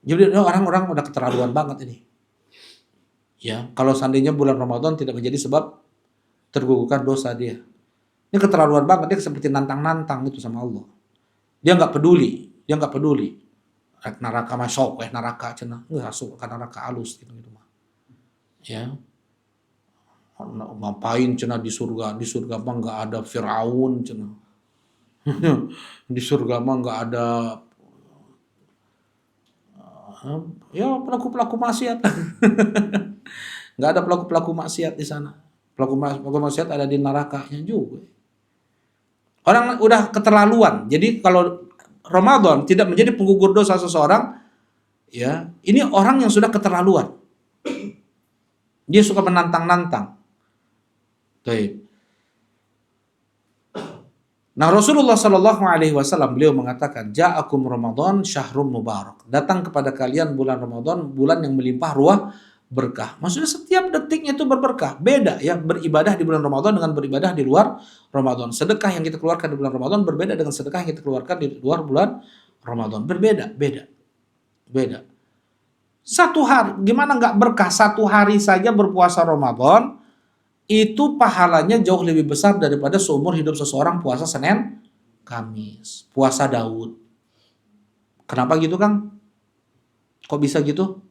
Jadi orang-orang udah keterlaluan banget ini. Ya, kalau seandainya bulan Ramadan tidak menjadi sebab tergugurkan dosa dia. Ini keterlaluan banget, dia seperti nantang-nantang itu sama Allah. Dia nggak peduli. Neraka mah sok, neraka cenah. Nggak masuk ke neraka halus gitu mah. Ya. Ngapain cenah di surga? Di surga mah nggak ada Firaun cenah. Di surga mah nggak ada pelaku-pelaku maksiat. Nggak ada pelaku-pelaku maksiat di sana. Pelaku maksiat ada di nerakanya juga. Orang udah keterlaluan. Jadi kalau Ramadan tidak menjadi penggugur dosa seseorang, ya, ini orang yang sudah keterlaluan. Dia suka menantang-nantang. Baik. Nah, Rasulullah Shallallahu Alaihi Wasallam beliau mengatakan, Ja'akum Ramadan syahrun mubarak. Datang kepada kalian bulan Ramadan, bulan yang melimpah ruah berkah. Maksudnya setiap detiknya itu berberkah. Beda ya, beribadah di bulan Ramadan dengan beribadah di luar Ramadan. Sedekah yang kita keluarkan di bulan Ramadan berbeda dengan sedekah yang kita keluarkan di luar bulan Ramadan. Beda. Satu hari, gimana nggak berkah? Satu hari saja berpuasa Ramadan, itu pahalanya jauh lebih besar daripada seumur hidup seseorang puasa Senin, Kamis. Puasa Daud. Kenapa gitu, Kang? Kok bisa gitu?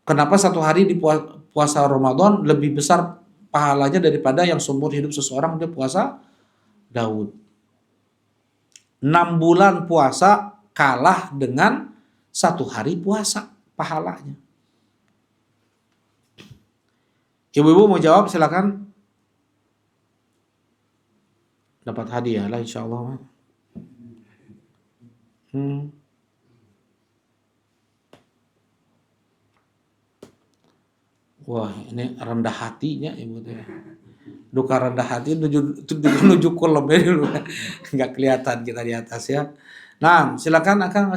Kenapa satu hari di puasa Ramadan lebih besar pahalanya daripada yang seumur hidup seseorang dia puasa Daud. 6 bulan puasa kalah dengan 1 hari puasa pahalanya. Ibu-ibu mau jawab silakan. Dapat hadiah lah insya Allah. Wah, ini rendah hatinya ibu teh. Duka rendah hati menuju kolom ya dulu. Nggak kelihatan kita di atas ya. Nah, silakan Akang.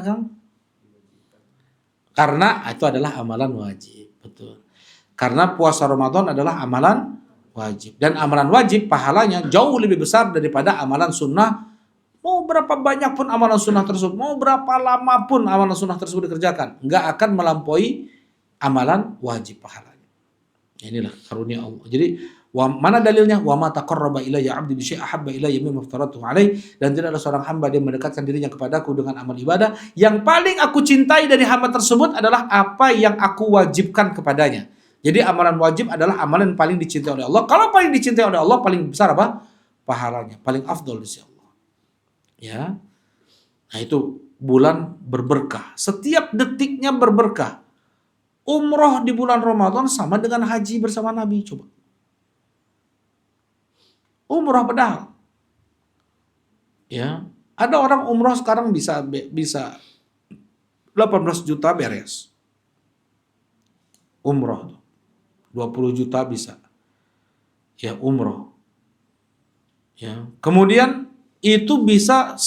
Karena itu adalah amalan wajib, betul. Karena puasa Ramadan adalah amalan wajib. Dan amalan wajib pahalanya jauh lebih besar daripada amalan sunnah. Mau berapa banyak pun amalan sunnah tersebut, mau berapa lama pun amalan sunnah tersebut dikerjakan, nggak akan melampaui amalan wajib pahalanya. Inilah karunia Allah. Jadi mana dalilnya? Wa ma taqarraba ilayya 'abdi bi syai'in ahabba ilayya mimma aftaratuhu alaih. Dan tidak ada seorang hamba yang mendekatkan dirinya kepadaku dengan amal ibadah yang paling aku cintai dari hamba tersebut adalah apa yang aku wajibkan kepadanya. Jadi amalan wajib adalah amalan yang paling dicintai oleh Allah. Kalau paling dicintai oleh Allah, paling besar apa? Pahalanya, paling afdol di sisi Allah. Ya. Nah, itu bulan berberkah. Setiap detiknya berberkah. Umroh di bulan Ramadan sama dengan haji bersama Nabi. Coba. Umroh padahal. Ya, ada orang umroh sekarang bisa 18 juta beres. Umroh 20 juta bisa. Ya, umroh. Ya. Kemudian itu bisa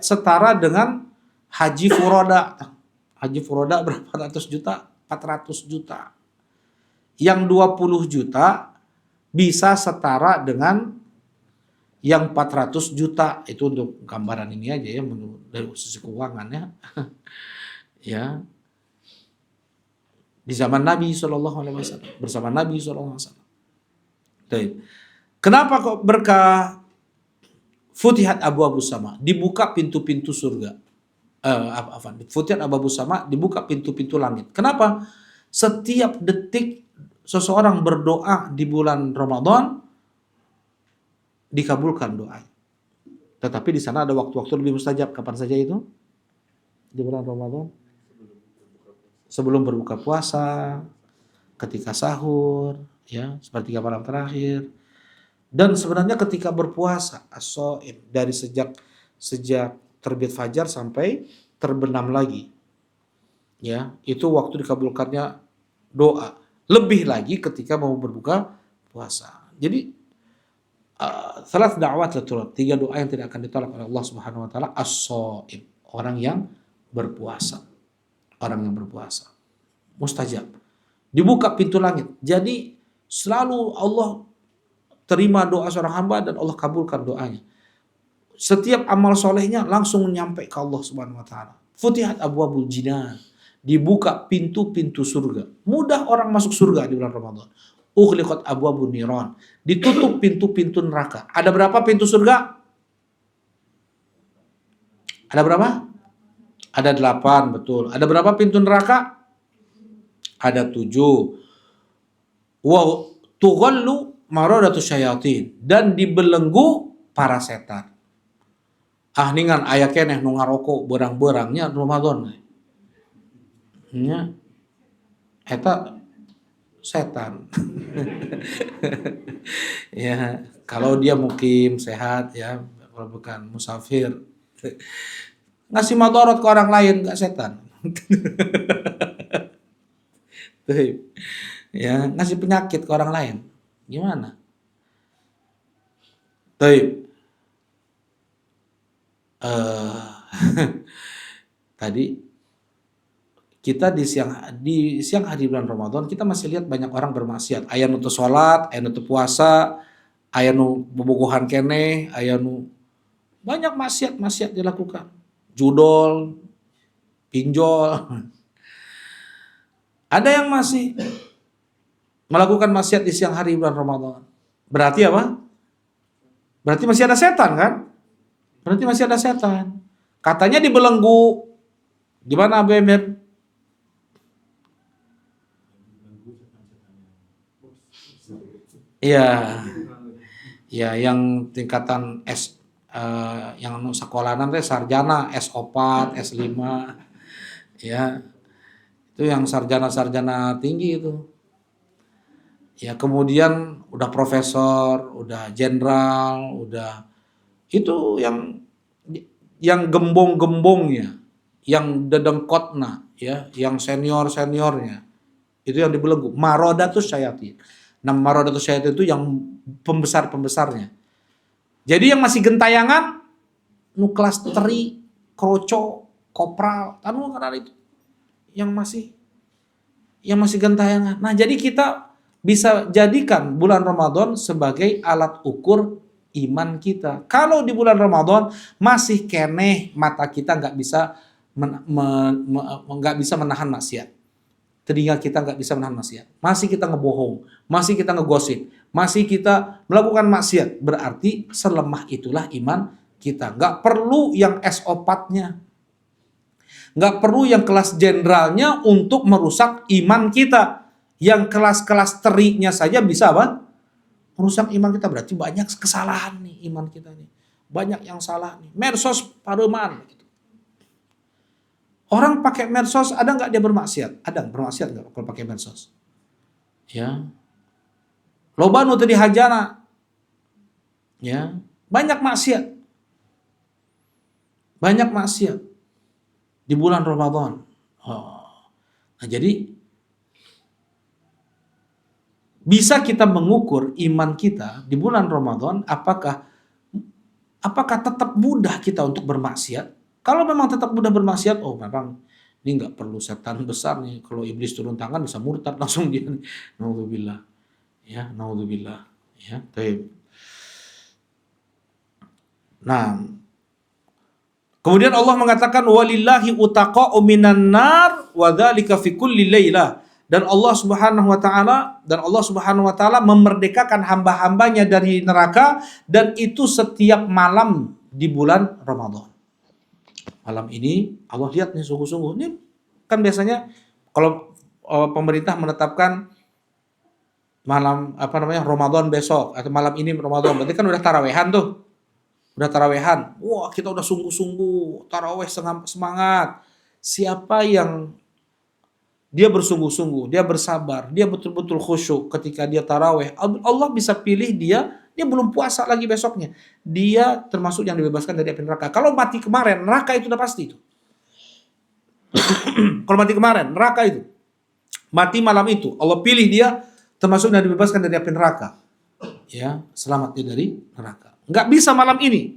setara dengan haji furoda. Haji furoda berapa ratus juta? 400 juta. Yang 20 juta bisa setara dengan yang 400 juta. Itu untuk gambaran ini aja ya, dari sisi keuangannya. Ya. Di zaman Nabi SAW, bersama Nabi SAW. Kenapa kok berkah Futihat Abu Sama? Dibuka pintu-pintu surga. Futihat Abu Sama, dibuka pintu-pintu langit. Kenapa? Setiap detik seseorang berdoa di bulan Ramadan dikabulkan doanya. Tetapi di sana ada waktu-waktu lebih mustajab. Kapan saja itu? Di bulan Ramadan? Sebelum berbuka puasa, ketika sahur, ya, sepertiga malam terakhir. Dan sebenarnya ketika berpuasa, as-shaim, dari sejak terbit fajar sampai terbenam lagi. Ya, itu waktu dikabulkannya doa. Lebih lagi ketika mau berbuka puasa. Jadi salat da'wat la turad, 3 doa yang tidak akan ditolak oleh Allah Subhanahu wa taala, as-shaim, orang yang berpuasa. Orang yang berpuasa. Mustajab. Dibuka pintu langit. Jadi selalu Allah terima doa seorang hamba dan Allah kabulkan doanya. Setiap amal solehnya langsung nyampe ke Allah Subhanahu wa taala. Futihat abwabul jinan. Dibuka pintu-pintu surga. Mudah orang masuk surga di bulan Ramadan. Ughliqat abwabun niran. Ditutup pintu-pintu neraka. Ada berapa pintu surga? Ada berapa? Ada 8, betul. Ada berapa pintu neraka? Ada 7. Wa tughallu maradatu syayatin. Dan dibelenggu para setan. Ningan aya keneh nu ngaroko berang-berangnya Ramadan. Nya eta setan. Ya, kalau dia mukim sehat ya, kalau bukan musafir ngasih madarat ke orang lain, enggak setan. Ya, ngasih penyakit ke orang lain. Gimana? Tadi kita di siang hari bulan Ramadan kita masih lihat banyak orang bermaksiat. Aya nu teu salat, aya nu teu puasa, aya nu bobogohan keneh, aya nu banyak maksiat dilakukan. Judol, pinjol. Ada yang masih melakukan maksiat di siang hari bulan Ramadan. Berarti apa? Berarti masih ada setan kan? Berarti masih ada setan. Katanya dibelenggu. Gimana Bemer? Iya, ya yang tingkatan S, yang sekolahan teh sarjana S4, S5, ya itu yang sarjana-sarjana tinggi itu. Ya kemudian udah profesor, udah jenderal, udah itu yang gembong-gembongnya, yang dedengkotna, ya, yang senior-seniornya, itu yang dibelenggu. Marodatus syayatin. Nah, marodatus syayatin itu yang pembesar-pembesarnya. Jadi yang masih gentayangan, nu kelas teri, kroco, kopral, anu karena itu yang masih gentayangan. Nah, jadi kita bisa jadikan bulan Ramadan sebagai alat ukur iman kita. Kalau di bulan Ramadan masih keneh mata kita nggak bisa nggak bisa menahan maksiat. Telinga kita nggak bisa menahan maksiat. Masih kita ngebohong, masih kita ngegosip, masih kita melakukan maksiat. Berarti selemah itulah iman kita. Nggak perlu yang S4-nya. Nggak perlu yang kelas jenderalnya untuk merusak iman kita. Yang kelas-kelas terinya saja bisa apa? Merusak iman kita. Berarti banyak kesalahan nih iman kita nih. Banyak yang salah nih. Medsos pareman. Gitu. Orang pakai medsos, ada nggak dia bermaksiat? Ada bermaksiat nggak kalau pakai medsos? Ya. Loba nu teu dihajana. Ya. Banyak maksiat. Banyak maksiat di bulan Ramadan. Oh. Nah, jadi bisa kita mengukur iman kita di bulan Ramadan apakah tetap mudah kita untuk bermaksiat? Kalau memang tetap mudah bermaksiat, oh memang ini nggak perlu setan besar nih. Kalau iblis turun tangan bisa murtad langsung dia. Naudzubillah. Ya, naudzubillah. Ya, baik. Nah, kemudian Allah mengatakan walillahi utaqa'u minan nar wa dzalika fi kulli lailah. Dan Allah Subhanahu wa taala memerdekakan hamba-hambanya dari neraka dan itu setiap malam di bulan Ramadan. Malam ini Allah lihat nih sungguh-sungguh. Ini kan biasanya kalau pemerintah menetapkan malam Ramadan besok atau malam ini Ramadan, berarti kan udah tarawehan tuh. Udah tarawehan. Wah, kita udah sungguh-sungguh taraweh semangat. Siapa yang dia bersungguh-sungguh, dia bersabar, dia betul-betul khusyuk ketika dia taraweh. Allah bisa pilih dia belum puasa lagi besoknya. Dia termasuk yang dibebaskan dari api neraka. Kalau mati kemarin, neraka itu udah pasti itu. Kalau mati kemarin, neraka itu. Mati malam itu, Allah pilih dia termasuk yang dibebaskan dari api neraka. Ya, selamat dia dari neraka. Nggak bisa malam ini.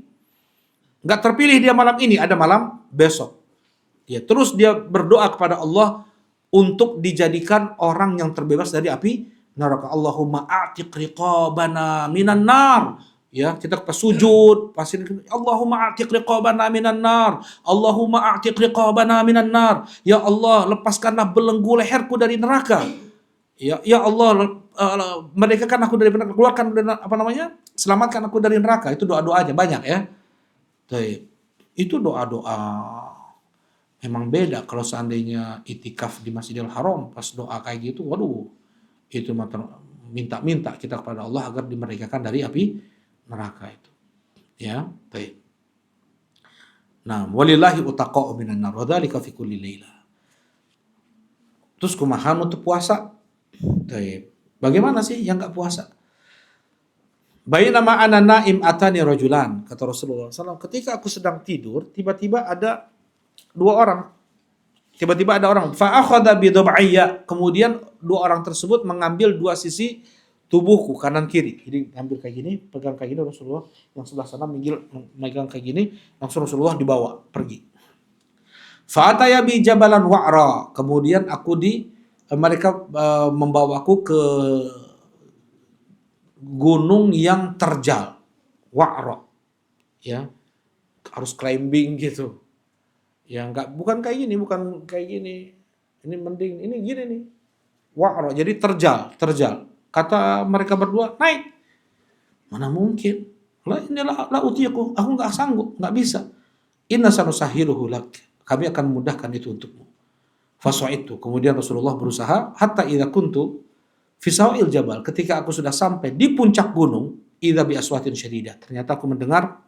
Nggak terpilih dia malam ini, ada malam besok. Ya, terus dia berdoa kepada Allah untuk dijadikan orang yang terbebas dari api neraka. Allahumma a'tiq riqabana minan nar. Ya, kita pas sujud, pasti Allahumma a'tiq riqabana minan nar. Allahumma a'tiq riqabana minan nar. Ya Allah, lepaskanlah belenggu leherku dari neraka. Ya Allah, merdekakan aku dari neraka, keluarkan selamatkan aku dari neraka. Itu doa-doanya banyak ya. Itu doa-doa. Memang beda kalau seandainya itikaf di Masjidil Haram pas doa kayak gitu, waduh, itu minta-minta kita kepada Allah agar dimerdekakan dari api neraka itu. Ya, baik. Nah, walillahi utaqa'u minan nar wa dzalika fi kulli lailah. Terus kumaha untuk puasa? Baik. Bagaimana sih yang enggak puasa? Bainama ana naim atani rajulan, kata Rasulullah SAW, ketika aku sedang tidur, tiba-tiba ada dua orang. Tiba-tiba ada orang. Fa akhadha bi dhab'ayya. Kemudian dua orang tersebut mengambil dua sisi tubuhku kanan kiri. Jadi ambil kayak gini, pegang kayak gini, Rasulullah yang sebelah sana megang kayak gini, langsung Rasulullah dibawa pergi. Fa ataya bi jabalan wa'ra. Kemudian mereka membawaku ke gunung yang terjal. Wa'ra. Ya. Harus climbing gitu. Ya bukan kayak gini. Ini mending, ini gini nih. Wa'ra, jadi terjal. Kata mereka berdua, naik. Mana mungkin? La utiku, aku enggak sanggup, enggak bisa. Inna sanusahiruhu lak. Kami akan memudahkan itu untukmu. Fasa'idtu. Kemudian Rasulullah berusaha hatta idza kuntu Fisawil jabal, ketika aku sudah sampai di puncak gunung, idza bi aswatin syadidah. Ternyata aku mendengar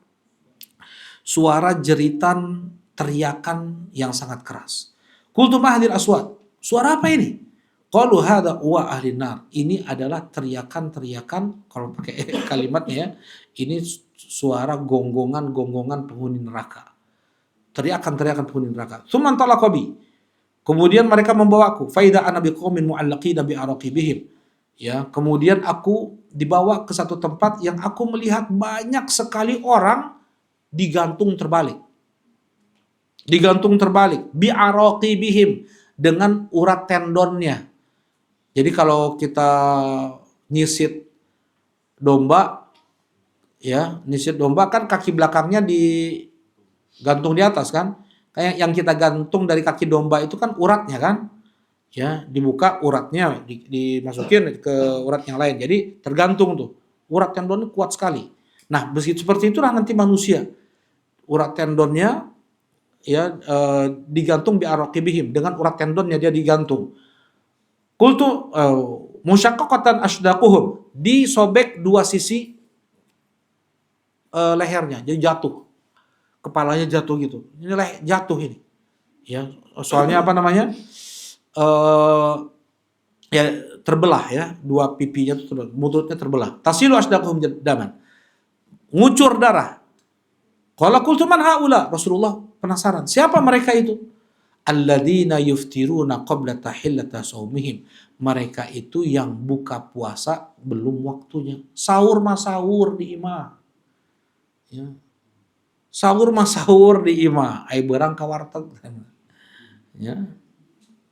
suara jeritan teriakan yang sangat keras. Qultu ma hadhil aswat? Suara apa ini? Qalu hadza wa ahli nar. Ini adalah teriakan-teriakan, kalau pakai kalimatnya ya, ini suara gonggongan-gonggongan penghuni neraka. Teriakan-teriakan penghuni neraka. Tsumma talaqa bi. Kemudian mereka membawaku, faida ana biqaumin mu'allaqina bi araqibihim. Ya, kemudian aku dibawa ke satu tempat yang aku melihat banyak sekali orang digantung terbalik. Digantung terbalik bi araqibihim, dengan urat tendonnya. Jadi kalau kita nyisit domba, ya, nyisit domba kan kaki belakangnya digantung di atas kan? Kayak yang kita gantung dari kaki domba itu kan uratnya kan? Ya, dibuka uratnya, dimasukin ke urat yang lain. Jadi tergantung tuh. Urat tendonnya kuat sekali. Nah, begitu seperti itulah nanti manusia. Urat tendonnya ya digantung bi araqibihim, dengan urat tendonnya dia digantung. Qultu musyaqqaqatan asdaquhum, disobek dua sisi lehernya, jadi jatuh. Kepalanya jatuh gitu. Ini jatuh ini. Ya, soalnya apa namanya? Ya terbelah ya, dua pipinya itu terbelah, mulutnya terbelah. Tasilu asdaquhum daman. Ngucur darah. Qala qultu man haula? Rasulullah penasaran. Siapa mereka itu? Alladzina yuftiruna qabla tahillata shaumihim. Mereka itu yang buka puasa belum waktunya. Sahur mah sahur di imah. Ya. Sahur mah sahur di imah. Ai beurang ka warteg. Ya.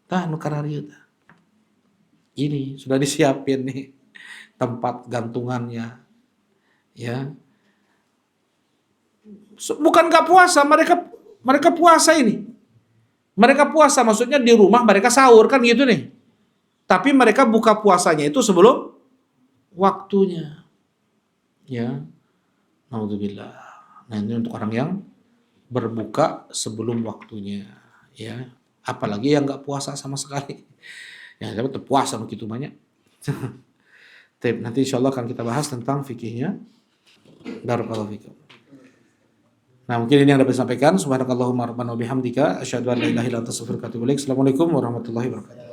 Tah nu kararieu tah. Ini sudah disiapin nih tempat gantungannya. Ya. Bukan nggak puasa, mereka puasa ini. Mereka puasa, maksudnya di rumah mereka sahur kan gitu nih. Tapi mereka buka puasanya itu sebelum waktunya. Ya. Naudzubillah. Nah, ini untuk orang yang berbuka sebelum waktunya, ya. Apalagi yang nggak puasa sama sekali. Ya, tapi puasa begitu banyak. Nanti insya Allah akan kita bahas tentang fikihnya. Barakallahu fikum. Nah, mungkin ini yang dapat disampaikan. Subhanakallahumma rabbana wa bihamdika asyhadu an la ilaha illa anta astaghfiruka wa atubu ilaik. Assalamualaikum warahmatullahi wabarakatuh.